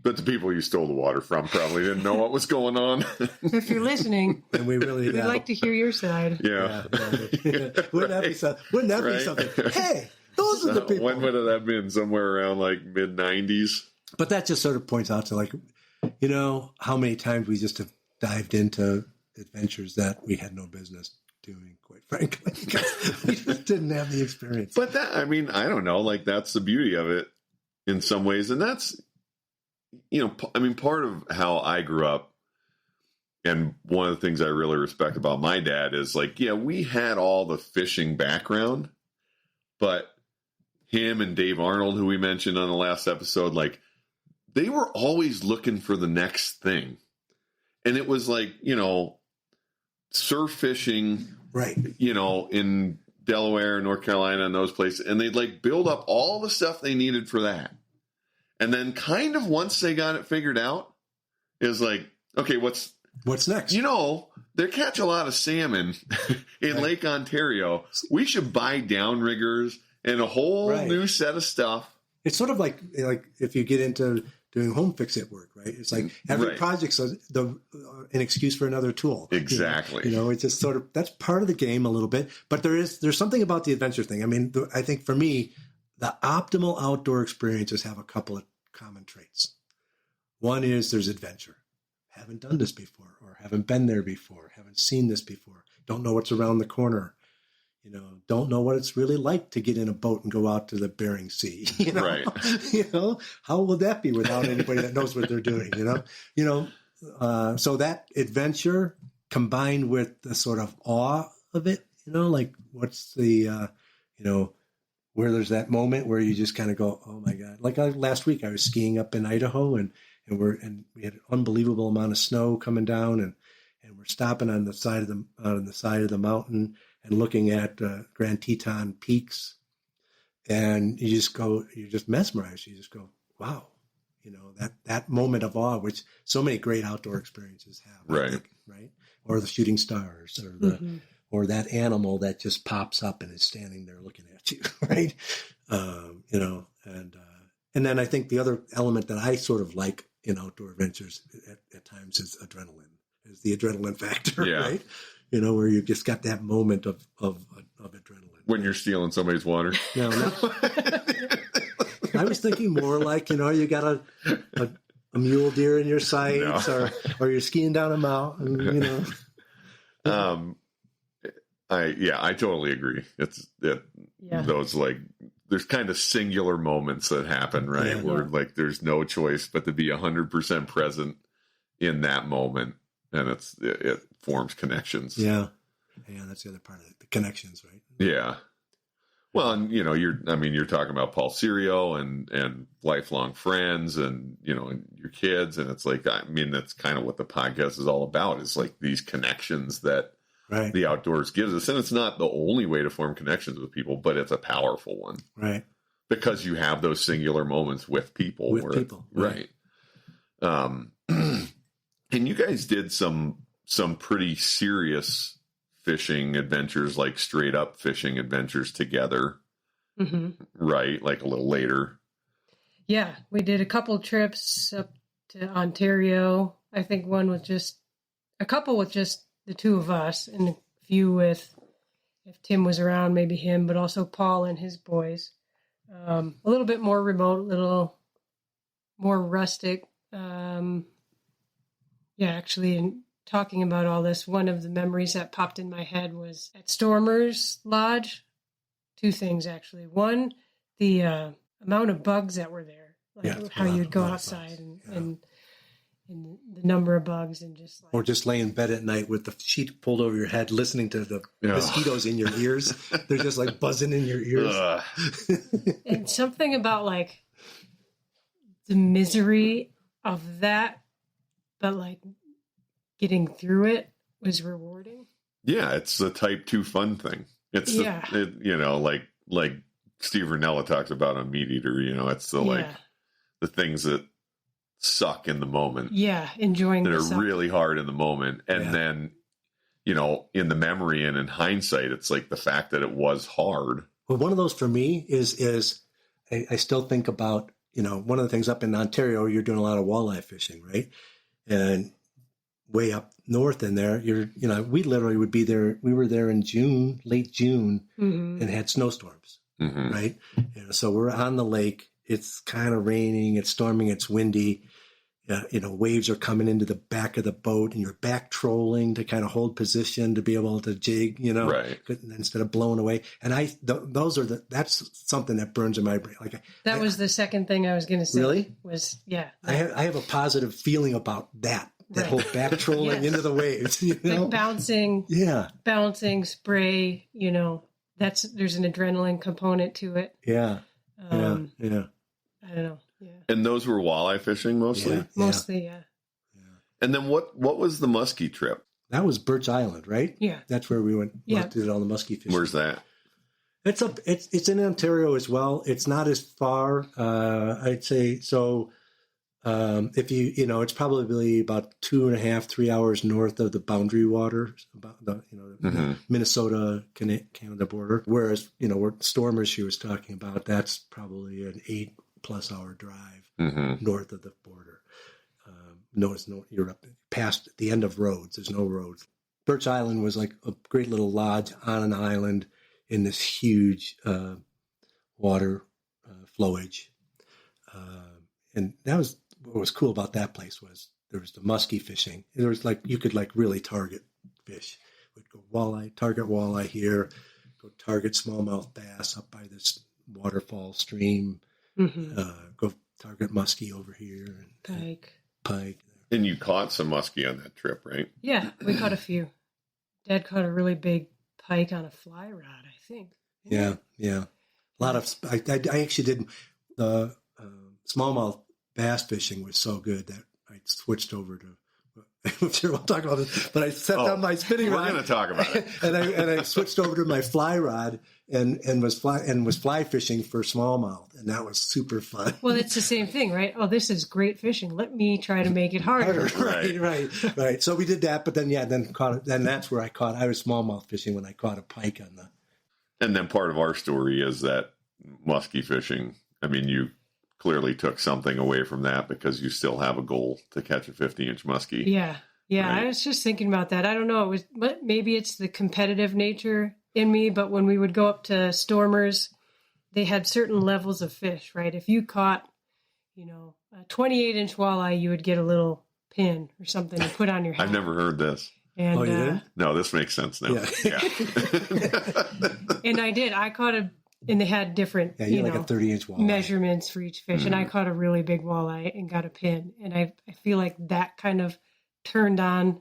But the people you stole the water from probably didn't know what was going on. If you're listening, and we'd like to hear your side. Yeah. Wouldn't that be something? Hey, those are the people. When would that have been? Somewhere around like mid-90s? But that just sort of points out to how many times we just have dived into adventures that we had no business doing, quite frankly, because we just didn't have the experience. But I don't know, that's the beauty of it in some ways. And that's, part of how I grew up, and one of the things I really respect about my dad is we had all the fishing background, but him and Dave Arnold, who we mentioned on the last episode, they were always looking for the next thing. And it was surf fishing, right? In Delaware, North Carolina, and those places. And they'd build up all the stuff they needed for that. And then kind of once they got it figured out, it was okay, what's next? They catch a lot of salmon in Lake Ontario. We should buy downriggers and a whole new set of stuff. It's sort of like if you get into doing home fix-it work, right? It's like every project's an excuse for another tool. Exactly. It's just sort of, that's part of the game a little bit. But there's something about the adventure thing. I mean, I think for me, the optimal outdoor experiences have a couple of common traits. One is there's adventure. Haven't done this before, or haven't been there before, haven't seen this before, don't know what's around the corner. Don't know what it's really like to get in a boat and go out to the Bering Sea. Right. How will that be without anybody that knows what they're doing? So that adventure combined with the sort of awe of it, what's the, where there's that moment where you just kind of go, oh my God. Last week I was skiing up in Idaho and we had an unbelievable amount of snow coming down and we're stopping on the side of the mountain and looking at Grand Teton peaks, and you're just mesmerized. You just go, wow, that moment of awe, which so many great outdoor experiences have, right? Or the shooting stars, or or that animal that just pops up and is standing there looking at you, right? And then I think the other element that I sort of like in outdoor adventures at times is the adrenaline factor, right? Where you just got that moment of adrenaline. When you're stealing somebody's water. No. I was thinking more like, you got a mule deer in your sights, or you're skiing down a mountain, I totally agree. Those like, there's kind of singular moments that happen, right? Where like there's no choice but to be 100% present in that moment, and it forms connections. Yeah, that's the other part of it, the connections, right? Yeah. Well, and you're talking about Paul Serio and lifelong friends, and and your kids, and it's like, that's kind of what the podcast is all about, is like these connections that the outdoors gives us. And it's not the only way to form connections with people, but it's a powerful one. Right. Because you have those singular moments with people. Right. And you guys did some pretty serious fishing adventures, like straight up fishing adventures together. Mm-hmm. Right. Like a little later. Yeah. We did a couple trips up to Ontario. I think a couple with just the two of us, and a few with, if Tim was around, maybe him, but also Paul and his boys. A little bit more remote, a little more rustic. Actually, in talking about all this, one of the memories that popped in my head was at Stormer's Lodge. Two things, actually. One, the amount of bugs that were there, how you'd go outside and the number of bugs, and or just lay in bed at night with the sheet pulled over your head, listening to the mosquitoes in your ears. They're just like buzzing in your ears. And something about like the misery of that, but like getting through it was rewarding. Yeah, it's the type 2 fun thing. It's like Steve Ranella talks about on Meat Eater. It's the things that suck in the moment. Yeah, enjoying that are really hard in the moment, and then in the memory and in hindsight, it's like the fact that it was hard. Well, one of those for me is I still think about one of the things up in Ontario, you're doing a lot of walleye fishing, right? And way up north in there, we literally would be there. We were there in June, late June, and had snowstorms, right? So we're on the lake. It's kind of raining. It's storming. It's windy. Waves are coming into the back of the boat, and you're back trolling to kind of hold position to be able to jig, right, instead of blowing away. And that's something that burns in my brain. That was the second thing I was going to say. Really? I have a positive feeling about that whole back trolling into the waves, like bouncing, spray, there's an adrenaline component to it. Yeah. I don't know. Yeah. And those were walleye fishing mostly? Yeah. Mostly, yeah. And then what was the muskie trip? That was Birch Island, right? Yeah. That's where we went. Yeah. Did all the muskie fishing. Where's that? It's in Ontario as well. It's not as far, I'd say. So if it's probably about 2.5, 3 hours north of the boundary water, about the Minnesota Canada border. Whereas where Stormers she was talking about, that's probably an 8+ hour drive north of the border. You're up past the end of roads. There's no roads. Birch Island was like a great little lodge on an island in this huge water flowage, and that was what was cool about that place. Was there was the muskie fishing. There was you could really target fish. We'd go target walleye here, go target smallmouth bass up by this waterfall stream. Go target muskie over here, and pike. And you caught some muskie on that trip, right? Yeah, we caught a few. Dad caught a really big pike on a fly rod, I think. Yeah. A lot of. I actually did the smallmouth bass fishing was so good that I switched over to. I'm sure we'll talk about this, but I set down my spinning rod. We're going to talk about it, and I switched over to my fly rod and was fly fishing for smallmouth, and that was super fun. Well, it's the same thing, right? Oh, this is great fishing. Let me try to make it harder. Right. So we did that, but then that's where I was smallmouth fishing when I caught a pike on the. And then part of our story is that muskie fishing. I mean, you clearly took something away from that because you still have a goal to catch a 50-inch muskie. Yeah. Right? I was just thinking about that. I don't know. Maybe it's the competitive nature in me, but when we would go up to Stormers, they had certain levels of fish, right? If you caught, a 28-inch walleye, you would get a little pin or something to put on your hat. I've never heard this. And, you didn't? No, this makes sense now. Yeah. and I did. I caught and they had different, like a 30-inch walleye. measurements for each fish. And I caught a really big walleye and got a pin. And I feel like that kind of turned on.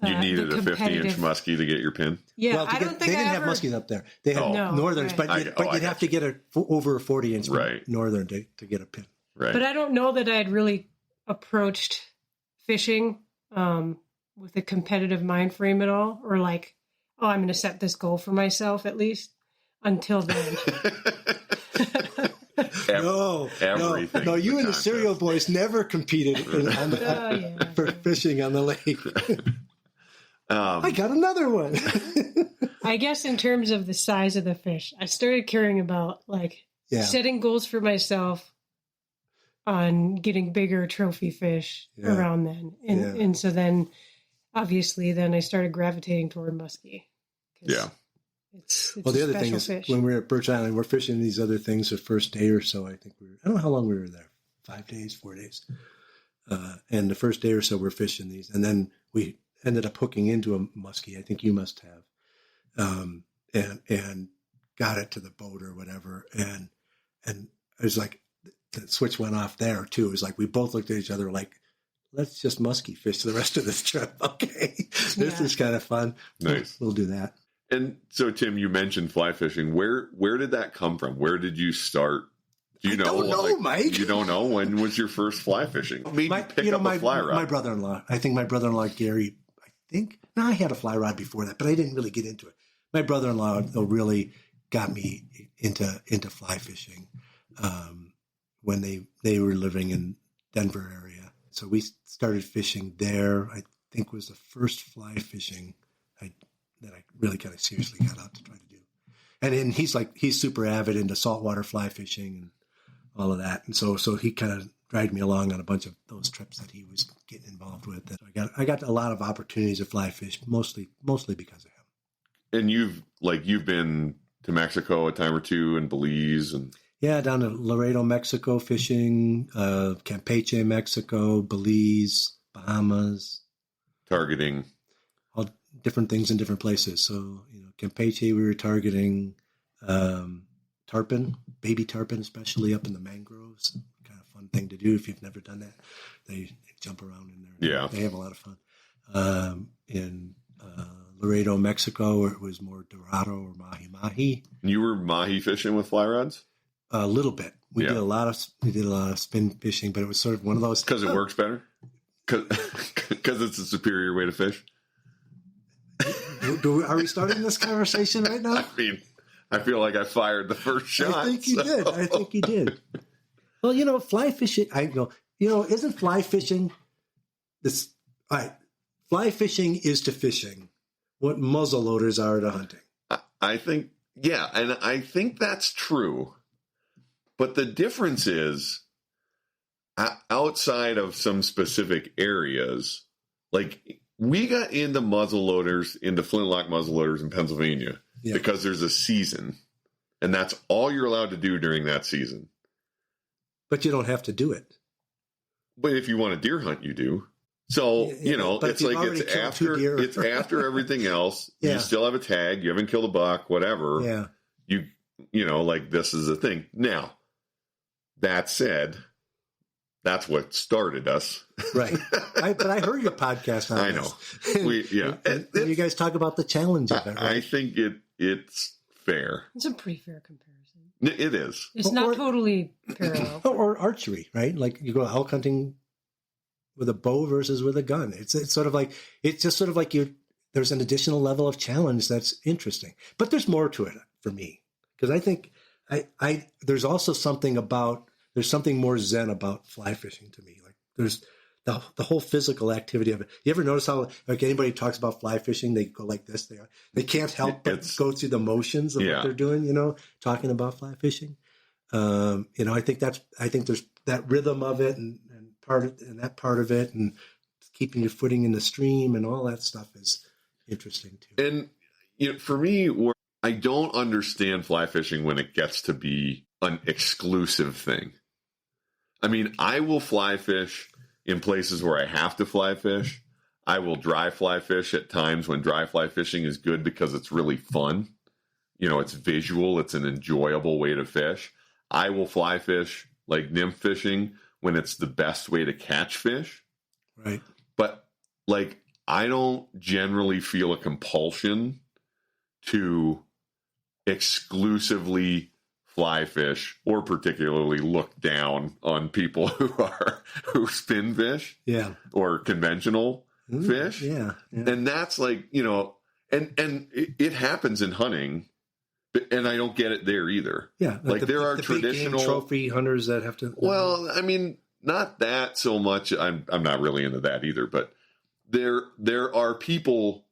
You needed a 50-inch muskie to get your pin? Yeah, well, I don't think they didn't have muskies up there. They had northerns, right. but you'd have to get over a 40-inch northern to get a pin. Right. But I don't know that I had really approached fishing with a competitive mind frame at all, or like, I'm going to set this goal for myself at least until then. Everything. No, you and the Cereal Boys never competed for fishing on the lake. I got another one. I guess in terms of the size of the fish, I started caring about setting goals for myself on getting bigger trophy fish around then. And so then obviously then I started gravitating toward muskie. Yeah. It's the other thing is when we were at Birch Island, we're fishing these other things the first day or so. I don't know how long we were there, 5 days, 4 days. And the first day or so we're fishing these. And then we ended up hooking into a muskie. I think you must have. And got it to the boat or whatever. And it was like, the switch went off there too. It was like, we both looked at each other like, let's just muskie fish the rest of this trip. Okay. This is kind of fun. Nice. We'll do that. And so, Tim, you mentioned fly fishing. Where did that come from? Where did you start? Do you know? I don't know, Mike. You don't know? When was your first fly fishing? What made you pick up a fly rod? My brother-in-law. I think my brother-in-law, Gary, I had a fly rod before that, but I didn't really get into it. My brother-in-law really got me into fly fishing when they were living in Denver area. So we started fishing there. I think was the first fly fishing that I really kind of seriously got out to try to do. And then he's super avid into saltwater fly fishing and all of that. And so he kind of dragged me along on a bunch of those trips that he was getting involved with. And I got a lot of opportunities to fly fish, mostly because of him. And you've been to Mexico a time or two, and Belize, and down to Laredo, Mexico, fishing, Campeche, Mexico, Belize, Bahamas, targeting all different things in different places. So Campeche, we were targeting tarpon, baby tarpon, especially up in the mangroves. Kind of fun thing to do if you've never done that. They jump around in there. Yeah, they have a lot of fun. In Laredo, Mexico, it was more dorado or mahi-mahi. You were mahi fishing with fly rods? A little bit. We did a lot of spin fishing, but it was sort of one of those. Because it works better? Because it's a superior way to fish? Are we starting this conversation right now? I mean, I feel like I fired the first shot. I think you did. Well, fly fishing, isn't fly fishing this? All right. Fly fishing is to fishing what muzzle loaders are to hunting. I think, and I think that's true. But the difference is, outside of some specific areas, like we got into muzzleloaders, into flintlock muzzleloaders in Pennsylvania because there's a season, and that's all you're allowed to do during that season. But you don't have to do it. But if you want to deer hunt, you do. So, it's like it's after everything else. You still have a tag. You haven't killed a buck, whatever. Yeah. Like this is a thing. Now, that said, that's what started us. Right. But I heard your podcast on this. I know. And you guys talk about the challenge of it, right? I think it's fair. It's a pretty fair comparison. It is. It's not totally parallel. Or archery, right? Like you go elk hunting with a bow versus with a gun. It's just sort of like there's an additional level of challenge that's interesting. But there's more to it for me. Because I think there's also something more zen about fly fishing to me. Like there's the whole physical activity of it. You ever notice how like anybody talks about fly fishing, they go like this. They can't help but go through the motions of what they're doing. Talking about fly fishing. I think there's that rhythm of it and that part of it, and keeping your footing in the stream and all that stuff is interesting too. And for me, I don't understand fly fishing when it gets to be an exclusive thing. I mean, I will fly fish in places where I have to fly fish. I will dry fly fish at times when dry fly fishing is good because it's really fun. You know, it's visual. It's an enjoyable way to fish. I will fly fish like nymph fishing when it's the best way to catch fish. Right. But like, I don't generally feel a compulsion to exclusively fly fish or particularly look down on people who spin fish. Yeah. Or conventional fish. Yeah. And that's like, you know, and it happens in hunting, and I don't get it there either. Yeah. Like there are traditional big game trophy hunters that have to. Well, I mean, not that so much. I'm not really into that either, but there are people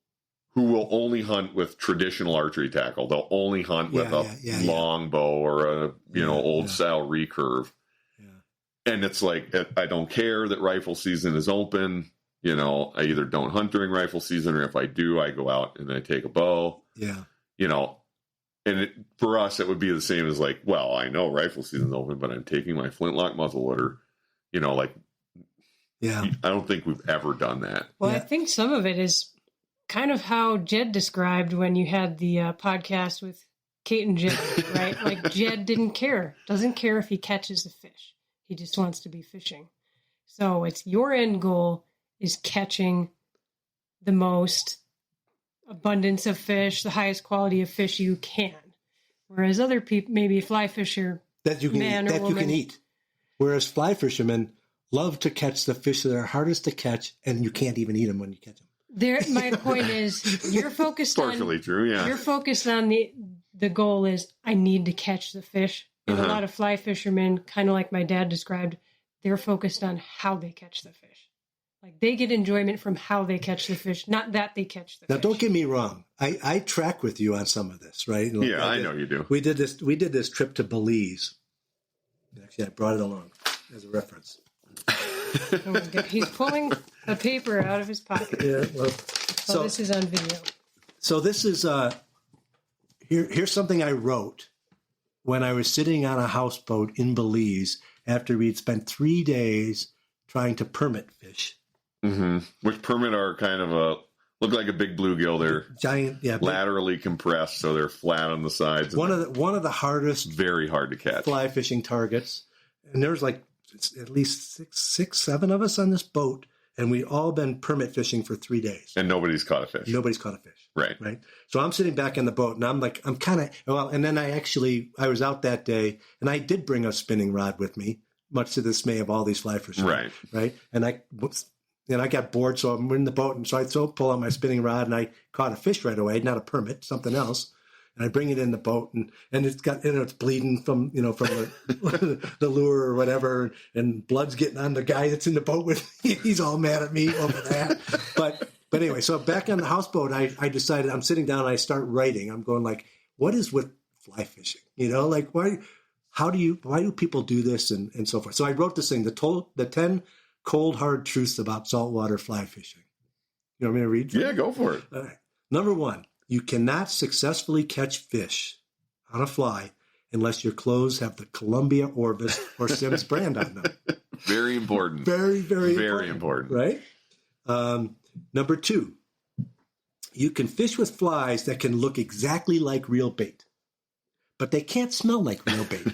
who will only hunt with traditional archery tackle. They'll only hunt with a long bow or a old style recurve. Yeah. And it's like, I don't care that rifle season is open. You know, I either don't hunt during rifle season, or if I do, I go out and I take a bow. Yeah. You know, and for us, it would be the same as like, well, I know rifle season's open, but I'm taking my flintlock muzzleloader. You know, like, yeah, I don't think we've ever done that. Well, I think some of it is kind of how Jed described when you had the podcast with Kate and Jed, right? Like Jed doesn't care if he catches the fish. He just wants to be fishing. So it's your end goal is catching the most abundance of fish, the highest quality of fish you can. Whereas other people, maybe fly fisher, that you can eat. Whereas fly fishermen love to catch the fish that are hardest to catch, and you can't even eat them when you catch them. My point is, you're focused on partially true. Yeah, you're focused on the goal is I need to catch the fish. And a lot of fly fishermen, kind of like my dad described, they're focused on how they catch the fish. Like they get enjoyment from how they catch the fish, not that they catch the fish. Now, don't get me wrong. I track with you on some of this, right? Like I know you do. We did this trip to Belize. Actually, I brought it along as a reference. He's pulling a paper out of his pocket. Yeah, well, so this is on video. So this is here's something I wrote when I was sitting on a houseboat in Belize after we'd spent 3 days trying to permit fish. Mm-hmm. Which permit are kind of look like a big bluegill. They're giant, laterally compressed, so they're flat on the sides. One of the hardest, very hard to catch fly fishing targets. And there's like at least six, 7 of us on this boat, and we'd all been permit fishing for 3 days. And nobody's caught a fish. Right. So I'm sitting back in the boat, and I'm kind of, and then I was out that day, and I did bring a spinning rod with me, much to the dismay of all these fly fishermen. Right. And I got bored, so I'm in the boat, and so I pull out my spinning rod, and I caught a fish right away, not a permit, something else. And I bring it in the boat, and it's bleeding from the the lure or whatever, and blood's getting on the guy that's in the boat with me. He's all mad at me over that. But anyway, so back on the houseboat, I decided I'm sitting down and I start writing. I'm going like, what is with fly fishing? Like why do people do this and so forth? So I wrote this thing, the 10 cold hard truths about saltwater fly fishing. You want me to read? Yeah, go for it. All right. Number 1. You cannot successfully catch fish on a fly unless your clothes have the Columbia, Orvis, or Simms brand on them. Very important. Very, very, very important. Right? Number 2, you can fish with flies that can look exactly like real bait, but they can't smell like real bait.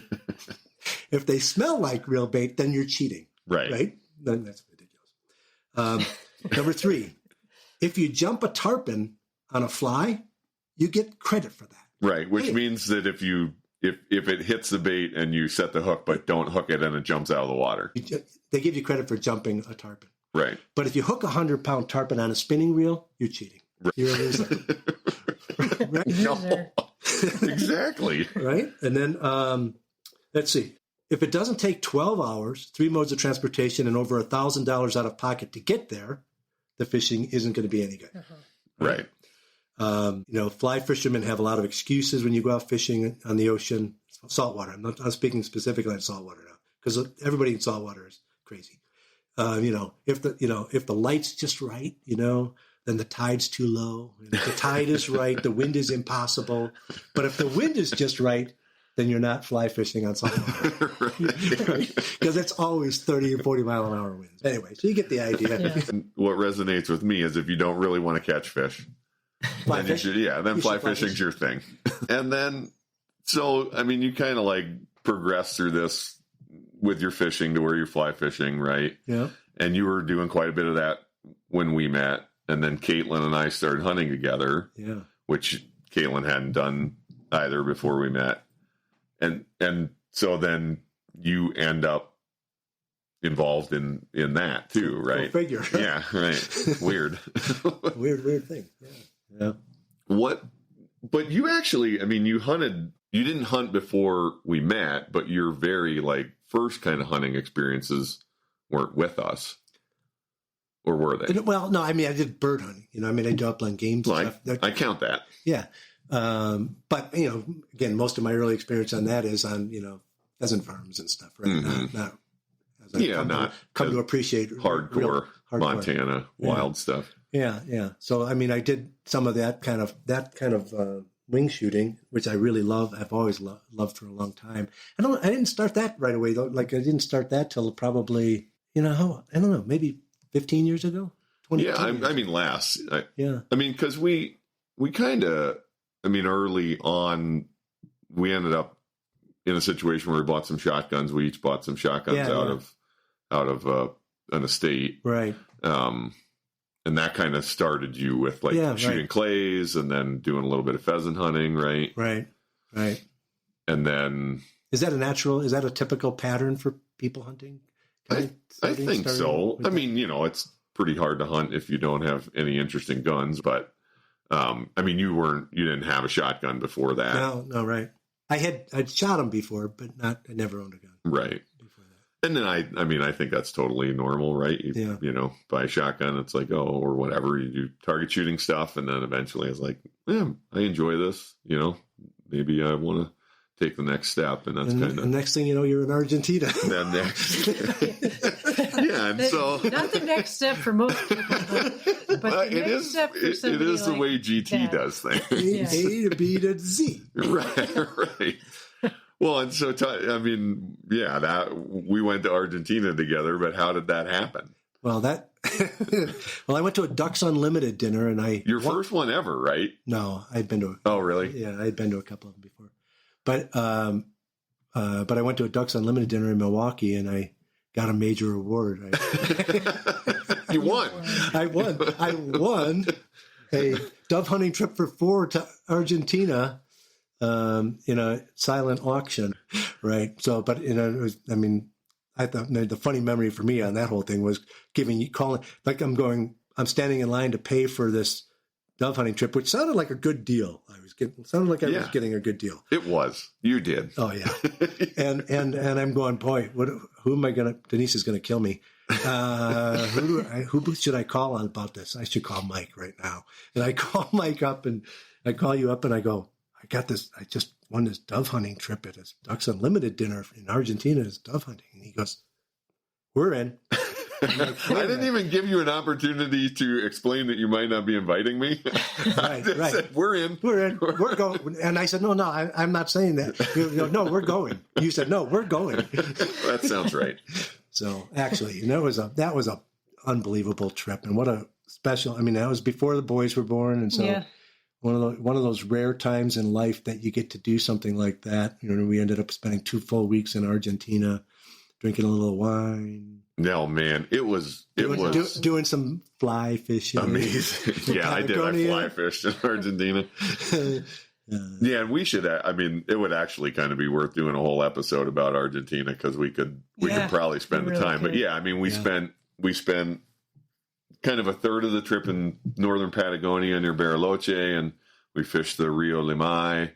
If they smell like real bait, then you're cheating. Right? Then that's ridiculous. Number 3, if you jump a tarpon on a fly, you get credit for that. Right, which means that if it hits the bait and you set the hook but don't hook it and it jumps out of the water, they give you credit for jumping a tarpon. Right. But if you hook a 100-pound tarpon on a spinning reel, you're cheating. Right. You're a loser. Right? No. Exactly. Right? And then, let's see. If it doesn't take 12 hours, 3 modes of transportation, and over $1,000 out of pocket to get there, the fishing isn't going to be any good. Right. Fly fishermen have a lot of excuses when you go out fishing on the ocean, saltwater. I'm speaking specifically on saltwater now, because everybody in saltwater is crazy. If the light's just right, then the tide's too low. And if the tide is right, the wind is impossible. But if the wind is just right, then you're not fly fishing on saltwater. Right? Because it's always 30 or 40 mile an hour winds. Anyway, so you get the idea. Yeah. And what resonates with me is if you don't really want to catch fish, Fly then fish? then fly fishing's fish. your thing. And then, so, I mean, you kind of like progress through this with your fishing to where you're fly fishing, right? Yeah. And you were doing quite a bit of that when we met. And then Caitlin and I started hunting together, Yeah. which Caitlin hadn't done either before we met. And so then you end up involved in that too, right? Go figure. Yeah, right. Weird. Weird thing. Yeah. But you actually, I mean, you didn't hunt before we met, but your very like first kind of hunting experiences weren't with us. Or were they? Well, no, I mean, I did bird hunting. I mean, I do upland games. Well, I count that. Yeah. But, again, most of my early experience on that is on, pheasant farms and stuff, right? Mm-hmm. Not as I come to appreciate hardcore Montana wild stuff. Yeah. So, I mean, I did some of that kind of wing shooting, which I really love. I've always loved for a long time. I didn't start that right away though. Like I didn't start that till probably, I don't know, maybe 15 years ago. 20 Yeah, years I mean, last. Yeah. I mean, because we kind of, I mean, early on, we ended up in a situation where we bought some shotguns. We each bought some shotguns out of an estate, right? And that kind of started you with like shooting clays, and then doing a little bit of pheasant hunting, right? Right. And then is that a typical pattern for people hunting? I think so. I mean, it's pretty hard to hunt if you don't have any interesting guns, but I mean, you didn't have a shotgun before that. No, right. I'd shot them before, but I never owned a gun. Right. Before that. And then I think that's totally normal, right? You buy a shotgun, it's like, or whatever, you do target shooting stuff. And then eventually it's like, yeah, I enjoy this, maybe I want to take the next step, and that's kind of. And next thing you know, you're in Argentina. Then next, and so not the next step for most people, but the next step for somebody it is the way GT does things. A to B to Z. Right. Well, and so I mean, yeah, that we went to Argentina together, but how did that happen? Well, I went to a Ducks Unlimited dinner, and your first one ever, right? No, I'd been to. Oh, really? Yeah, I'd been to a couple of them before. But I went to a Ducks Unlimited dinner in Milwaukee, and I got a major award. You won. I won a dove hunting trip for 4 to Argentina in a silent auction, right? So, but it was, I mean, I thought the funny memory for me on that whole thing was calling like I'm standing in line to pay for this dove hunting trip, which sounded like a good deal. Sounded like I was getting a good deal. It was. You did. Oh yeah. and I'm going, boy, who am I gonna? Denise is gonna kill me. Who should I call on about this? I should call Mike right now. And I call Mike up, and I call you up, and I go, I got this. I just won this dove hunting trip at a Ducks Unlimited dinner in Argentina. It's dove hunting, and he goes, "We're in." Like, I didn't even give you an opportunity to explain that you might not be inviting me. Right. Said, we're in. We're going. And I said, no, I'm not saying that. You go, no, we're going. You said, no, we're going. That sounds right. So actually, that was a unbelievable trip, and what a special. I mean, that was before the boys were born, and so one of those rare times in life that you get to do something like that. We ended up spending 2 full weeks in Argentina, drinking a little wine. No, man, it was doing some fly fishing. Amazing. Yeah, I did. I fly fished in Argentina. Yeah, and we should. I mean, it would actually kind of be worth doing a whole episode about Argentina, because we could probably spend the time. But yeah, I mean, we spent kind of a third of the trip in northern Patagonia near Bariloche, and we fished the Rio Limay.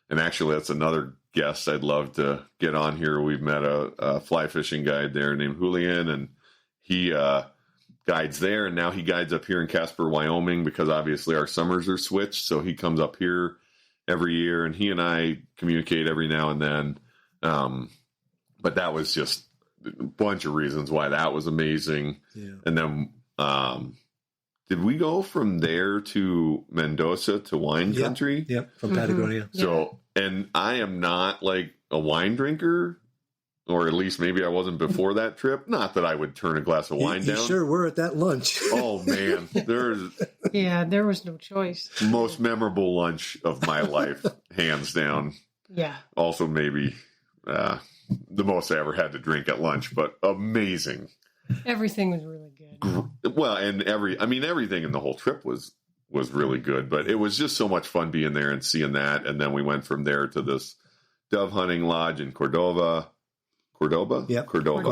And actually, that's another guest I'd love to get on here. We've met a fly fishing guide there named Julian, and he guides there, and now he guides up here in Casper, Wyoming, because obviously our summers are switched. So he comes up here every year, and he and I communicate every now and then. But that was just a bunch of reasons why that was amazing. Yeah. And then did we go from there to Mendoza to wine country? Yep, from Patagonia. So, and I am not like a wine drinker, or at least maybe I wasn't before that trip. Not that I would turn a glass of wine down. You sure were at that lunch. Oh man, there was no choice. Most memorable lunch of my life, hands down. Yeah. Also, maybe the most I ever had to drink at lunch, but amazing. Everything was really good. Well, and everything in the whole trip was really good, but it was just so much fun being there and seeing that. And then we went from there to this dove hunting lodge in Cordoba. Yep. Cordoba.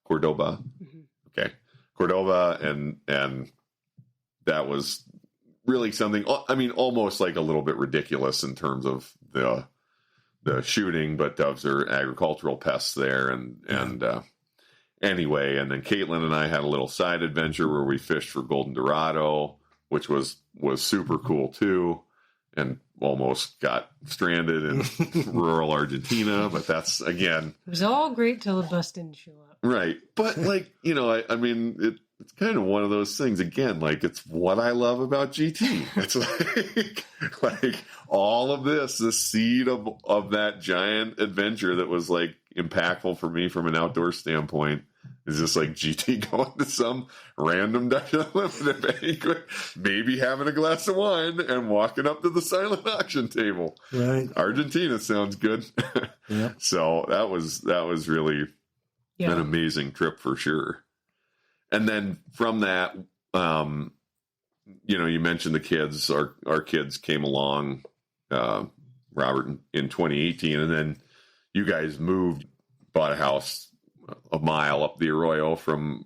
Mm-hmm. Okay. Cordoba. And that was really something, I mean, almost like a little bit ridiculous in terms of the shooting, but doves are agricultural pests there. Anyway, and then Caitlin and I had a little side adventure where we fished for golden dorado, which was super cool too, and almost got stranded in rural Argentina. But that's, again, it was all great till the bus didn't show up. Right. But like, I mean, it's kind of one of those things, again, like it's what I love about GT. It's like all of this, the seed of that giant adventure that was like impactful for me from an outdoor standpoint is just like GT going to some random Dutch Unlimited banquet, maybe having a glass of wine and walking up to the silent auction table. Right. Argentina sounds good. Yeah. So that was really an amazing trip for sure. And then from that, you mentioned the kids, our kids came along, Robert, in 2018, and then you guys bought a house a mile up the Arroyo from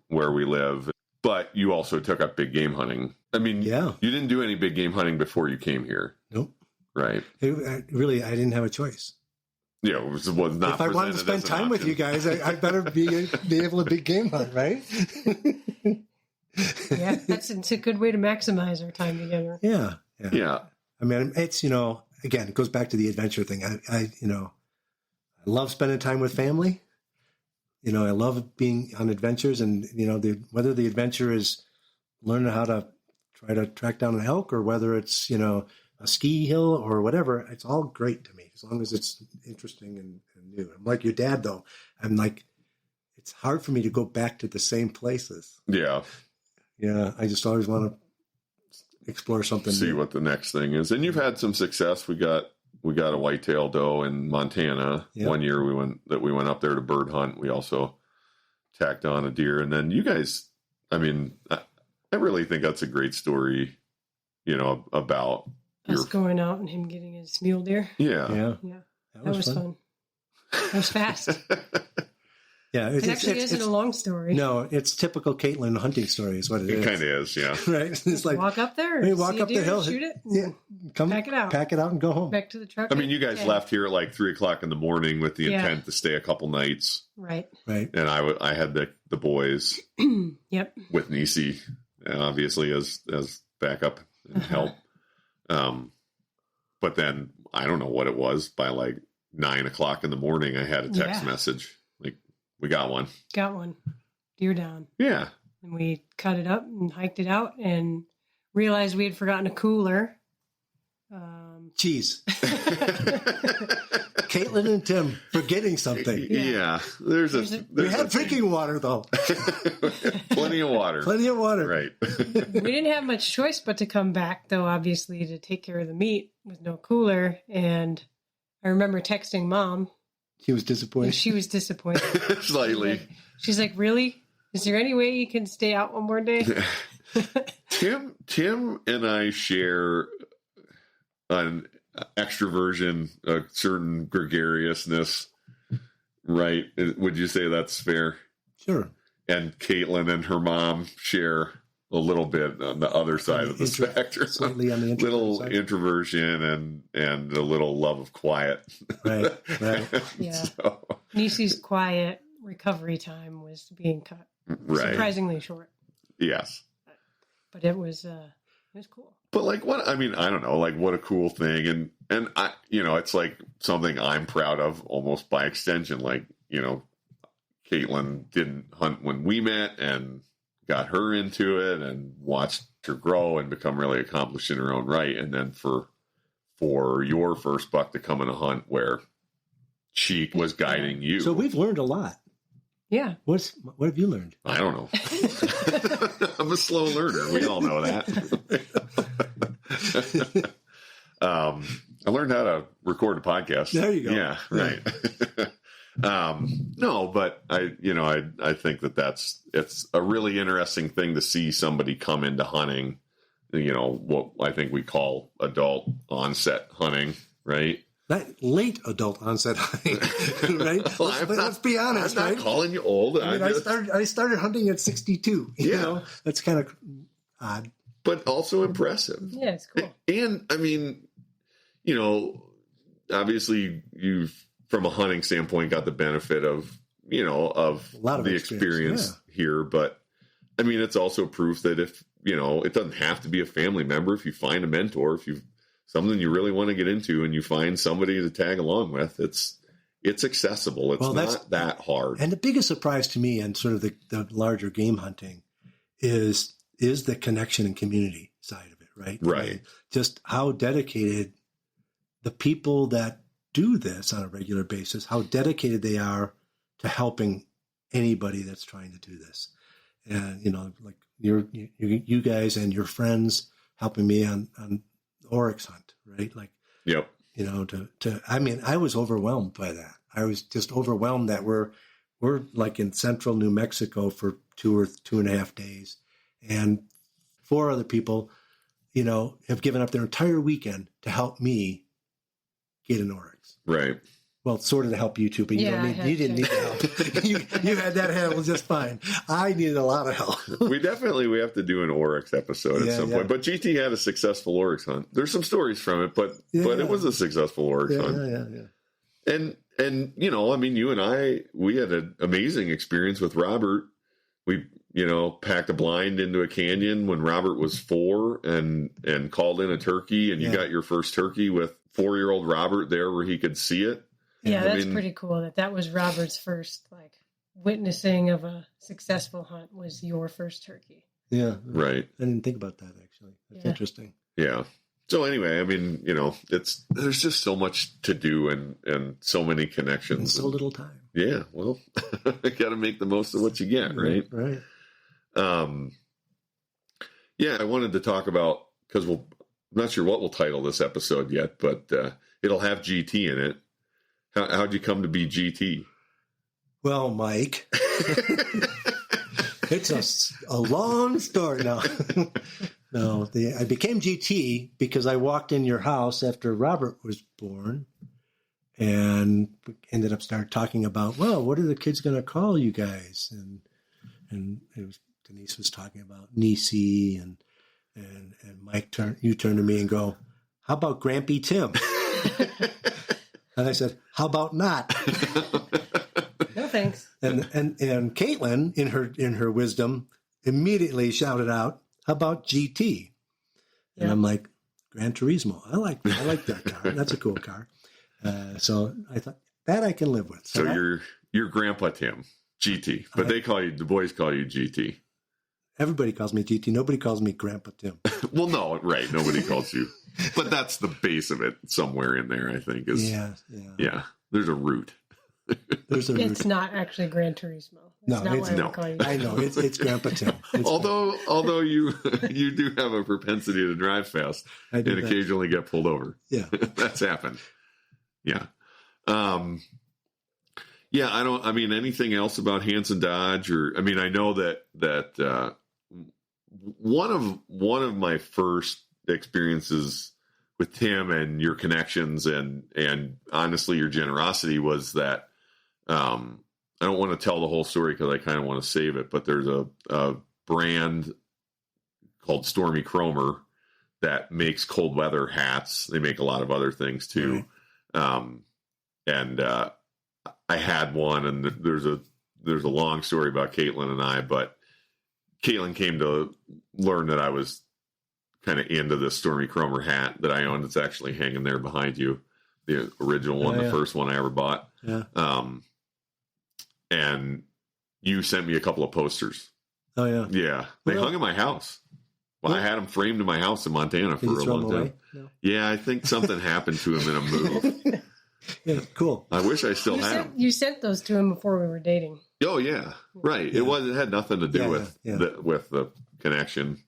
where we live. But you also took up big game hunting. I mean, you didn't do any big game hunting before you came here. Nope. Right. I didn't have a choice. Yeah, it was not. If I wanted to spend time with you guys, I better be able to big game hunt, right? Yeah, it's a good way to maximize our time together. Yeah. I mean, it's again, it goes back to the adventure thing. I love spending time with family. I love being on adventures, and whether the adventure is learning how to try to track down an elk, or whether it's a ski hill or whatever, it's all great to me as long as it's interesting and new. I'm like your dad, though. I'm like, it's hard for me to go back to the same places. Yeah. Yeah, I just always want to explore something. See what the next thing is, and you've had some success. We got a whitetail doe in Montana. Yep. One year we went up there to bird hunt. We also tacked on a deer, and then you guys. I mean, I really think that's a great story. About us going out and him getting his mule deer. Yeah. That was fun. It was fast. Yeah, it actually isn't a long story. No, it's typical Caitlin hunting story is what it is. It kind of is, yeah. Right? It's like walk up there, walk up the hill, shoot it, pack it out, and go home. Back to the truck. I mean, you guys left here at like 3:00 in the morning with the intent to stay a couple nights, right? And I had the boys, yep, with Nisi, obviously as backup and help. But then I don't know what it was. By like 9:00 in the morning, I had a text message. We got one. Deer down. Yeah. And we cut it up and hiked it out and realized we had forgotten a cooler. Jeez. Caitlin and Tim forgetting something. Yeah. We had drinking water, though. Plenty of water. Right. We didn't have much choice but to come back, though, obviously, to take care of the meat with no cooler. And I remember texting Mom. He was disappointed. She was disappointed. Slightly. She's like, really? Is there any way you can stay out one more day? Tim and I share an extroversion, a certain gregariousness, right? Would you say that's fair? Sure. And Caitlin and her mom share a little bit on the other side of the spectrum. Slightly on the little side. Introversion and a little love of quiet. Right. Yeah. So. Nisi's quiet recovery time was being cut. Right. Surprisingly short. Yes. But it was cool. But like what, I mean, I don't know, like what a cool thing. And I, it's like something I'm proud of almost by extension. Like, Caitlin didn't hunt when we met and got her into it and watched her grow and become really accomplished in her own right. And then for your first buck to come in a hunt where she was guiding you. So we've learned a lot. Yeah. What have you learned? I don't know. I'm a slow learner. We all know that. I learned how to record a podcast. There you go. Yeah, right. No, but I think it's a really interesting thing to see somebody come into hunting, what I think we call adult onset hunting, right? That late adult onset hunting, right? Let's be honest, I'm not right? calling you old. I started hunting at 62. You that's kind of odd, but also impressive. Yeah, it's cool. And I mean, obviously you've, from a hunting standpoint, got the benefit of a lot of the experience here. But I mean, it's also proof that if, it doesn't have to be a family member. If you find a mentor, if you've something you really want to get into and you find somebody to tag along with, it's accessible. It's not that hard. And the biggest surprise to me and sort of the larger game hunting is the connection and community side of it, right? Right. I mean, just how dedicated the people that do this on a regular basis, how dedicated they are to helping anybody that's trying to do this. And, like you guys and your friends helping me on oryx hunt, right? Like, yep. I was overwhelmed by that. I was just overwhelmed that we're like in central New Mexico for 2 or 2.5 days. And 4 other people, have given up their entire weekend to help me get an oryx. Right. Well, sort of to help you too, but you didn't need help. you had that handled just fine. I needed a lot of help. we have to do an oryx episode at some point. But GT had a successful oryx hunt. There's some stories from it, but it was a successful oryx hunt. Yeah. And I mean, you and I, we had an amazing experience with Robert. We packed a blind into a canyon when Robert was 4 and called in a turkey, and you got your first turkey with 4-year-old Robert there where he could see it. Yeah, that's pretty cool. That was Robert's first witnessing of a successful hunt was your first turkey. Yeah, right. I didn't think about that actually. That's interesting. Yeah. So anyway, I mean, there's just so much to do and so many connections. And so little time. Yeah. Well, you got to make the most of what you get, right? Right. Yeah, I wanted to talk about, because I'm not sure what we'll title this episode yet, but it'll have GT in it. How'd you come to be GT? Well, Mike, it's a long story now. No, I became GT because I walked in your house after Robert was born and ended up starting talking about, well, what are the kids going to call you guys? And Denise was talking about Nisi and Mike you turned to me and go, how about Grampy Tim? And I said, how about not? No, thanks. And Caitlin, in her wisdom, immediately shouted out, how about GT? And I'm like, Gran Turismo. I like that car. That's a cool car. So I thought that I can live with. So you're Grandpa Tim, GT, but the boys call you GT. Everybody calls me GT. Nobody calls me Grandpa Tim. Well, no, right. Nobody calls you. But that's the base of it somewhere in there, I think. Yeah, there's a root. It's not actually Gran Turismo. I know. It's Grandpa Tim. Although you do have a propensity to drive fast and occasionally get pulled over. Yeah. That's happened. Yeah. Anything else about Hanson Dodge I know that one of my first experiences with Tim and your connections and honestly your generosity was that I don't want to tell the whole story because I kind of want to save it, but there's a brand called Stormy Cromer that makes cold weather hats. They make a lot of other things too. Right. I had one, and there's a long story about Caitlin and I, but Caitlin came to learn that I was kind of into the Stormy Cromer hat that I own. It's actually hanging there behind you, the original one, the first one I ever bought. Yeah. And you sent me a couple of posters Oh, yeah. Yeah. They Well, hung in my house. Well, I had them framed in my house in Montana for Did you a throw long them time. away? No. Yeah, I think something happened to him in a move. Yeah, cool. I wish I still had them. You sent those to him before we were dating. Oh yeah, right. Yeah. It had nothing to do with yeah. the connection.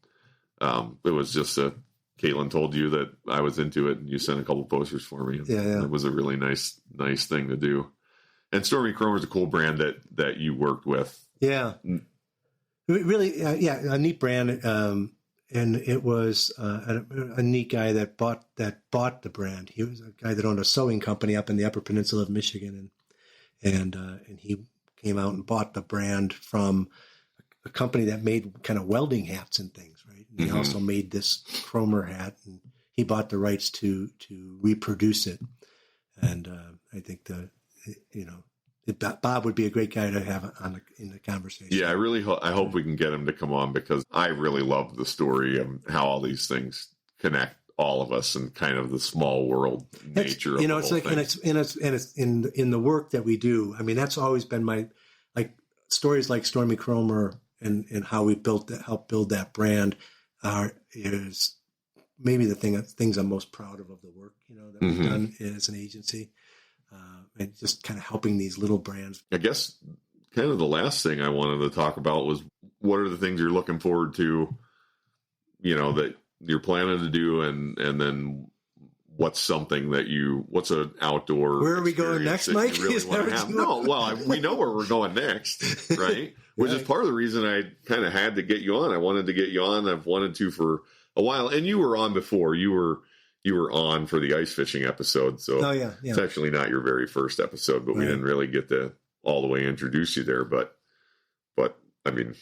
It was just Caitlin told you that I was into it, and you sent a couple posters for me. Yeah. It was a really nice thing to do. And Stormy Chrome is a cool brand that you worked with. Yeah, really, a neat brand. And it was a neat guy that bought the brand. He was a guy that owned a sewing company up in the Upper Peninsula of Michigan, and he came out and bought the brand from a company that made kind of welding hats and things, right? And he also made this Cromer hat, and he bought the rights to reproduce it. And I think Bob would be a great guy to have in the conversation. Yeah, I hope we can get him to come on, because I really love the story of how all these things connect all of us and kind of the small world nature of the whole it's like, thing. and it's in the work that we do. I mean, that's always been my, like, stories like Stormy Cromer and how we helped build that brand is maybe the things I'm most proud of the work, that we've done as an agency. And just kind of helping these little brands. I guess kind of the last thing I wanted to talk about was, what are the things you're looking forward to, that you're planning to do, and then what's an outdoor Where are we going next, Mike? Really want to have? No, well, we know where we're going next, right? Which is part of the reason I kind of had to get you on. I wanted to get you on. I've wanted to for a while, and you were on before. You were on for the ice fishing episode, so it's actually not your very first episode, but we didn't really get to all the way introduce you there. But I mean,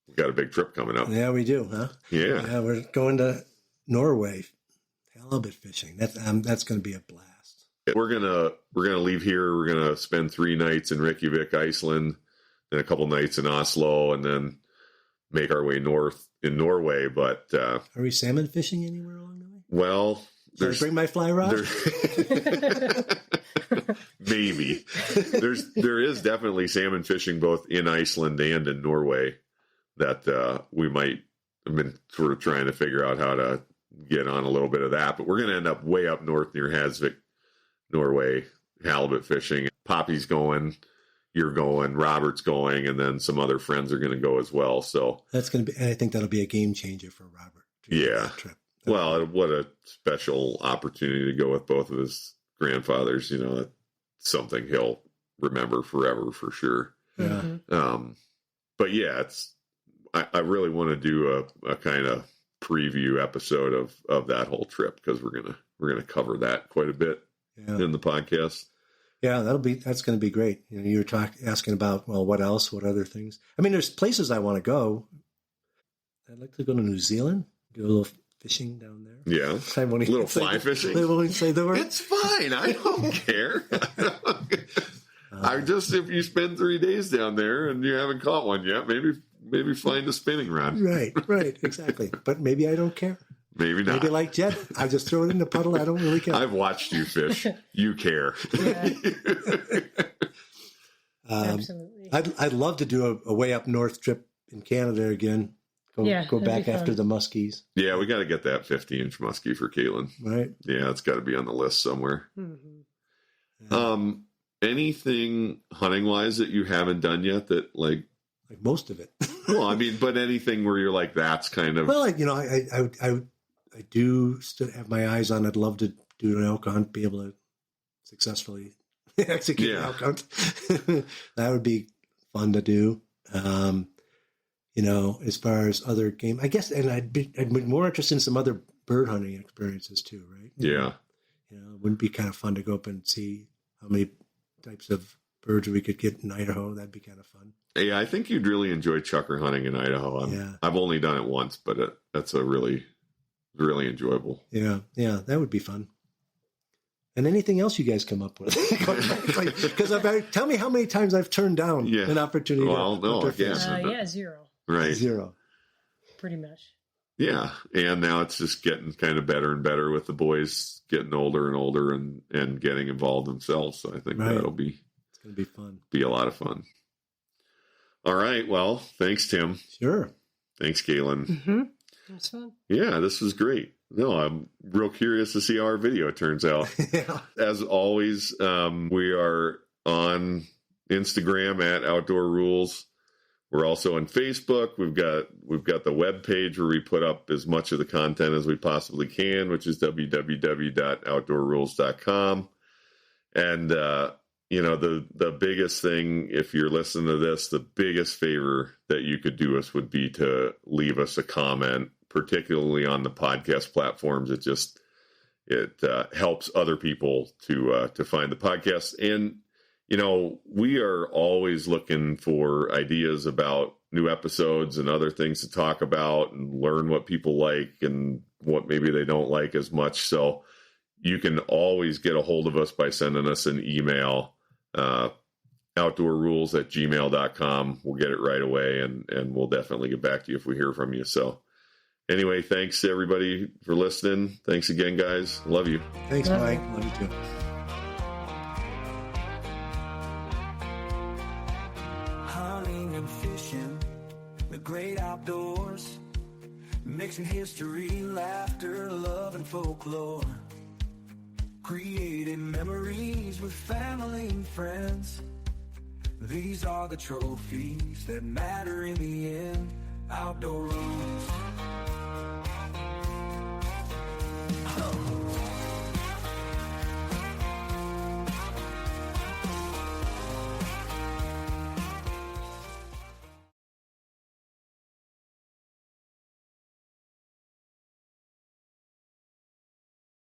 we got a big trip coming up. Yeah, we do, huh? Yeah, we're going to Norway, halibut fishing. That's going to be a blast. We're gonna leave here. We're gonna spend 3 nights in Reykjavik, Iceland, then a couple nights in Oslo, and then make our way north in Norway. But are we salmon fishing anywhere along the way? Well, Should I bring my fly rod? Maybe there is definitely salmon fishing both in Iceland and in Norway that we might have been sort of trying to figure out how to get on a little bit of that. But we're going to end up way up north near Hasvik, Norway, halibut fishing. Poppy's going, you're going, Robert's going, and then some other friends are going to go as well. So that's going to be, and I think that'll be a game changer for Robert. Yeah. Trip. Well, what a special opportunity to go with both of his grandfathers. That's something he'll remember forever for sure. Yeah. But yeah, I really want to do a kind of preview episode of that whole trip, because we're gonna cover that quite a bit in the podcast. Yeah, that's going to be great. You were asking about, well, what else? What other things? I mean, there's places I want to go. I'd like to go to New Zealand, do a little fishing down there. Yeah, a little fly fishing. They won't say the word. It's fine. I don't care. If you spend 3 days down there and you haven't caught one yet, maybe find a spinning rod. Right, exactly. But maybe I don't care. Maybe not. Maybe like Jed, I just throw it in the puddle. I don't really care. I've watched you fish. You care. Yeah. Absolutely. I'd love to do a way up north trip in Canada again. Go back after the muskies. Yeah, we got to get that 50-inch muskie for Caitlin. Right. Yeah, it's got to be on the list somewhere. Mm-hmm. Anything hunting wise that you haven't done yet that like most of it? Well, I mean, but anything where you're like, that's kind of. Well, I do still have my eyes on. I'd love to do an elk hunt, be able to successfully execute an elk hunt. That would be fun to do. As far as other game, I guess, and I'd be more interested in some other bird hunting experiences too, right? Yeah. It wouldn't be kind of fun to go up and see how many types of birds we could get in Idaho. That'd be kind of fun. Yeah, I think you'd really enjoy chucker hunting in Idaho. I've only done it once, but that's a really, really enjoyable. Yeah, that would be fun. And anything else you guys come up with? Because tell me how many times I've turned down an opportunity. Well, no, I guess. 0. Right. 0. Pretty much. Yeah. And now it's just getting kind of better and better with the boys getting older and older and getting involved themselves. So I think that'll be, it's going to be fun. Be a lot of fun. All right. Well, thanks, Tim. Sure. Thanks, Galen. Mm-hmm. That's fun. Yeah, this was great. No, I'm real curious to see how our video turns out. Yeah. As always, we are on Instagram at Outdoor Rules. We're also on Facebook. We've got the web page where we put up as much of the content as we possibly can, which is www.outdoorruhls.com. And the biggest thing, if you're listening to this, the biggest favor that you could do us would be to leave us a comment, particularly on the podcast platforms. It helps other people to find the podcast. And we are always looking for ideas about new episodes and other things to talk about and learn what people like and what maybe they don't like as much. So you can always get a hold of us by sending us an email, outdoorruhls@gmail.com. We'll get it right away, and we'll definitely get back to you if we hear from you. So anyway, thanks everybody for listening. Thanks again, guys. Love you. Thanks, Mike. Love you too. The great outdoors, mixing history, laughter, love, and folklore, creating memories with family and friends. These are the trophies that matter in the end. Outdoor Ruhls.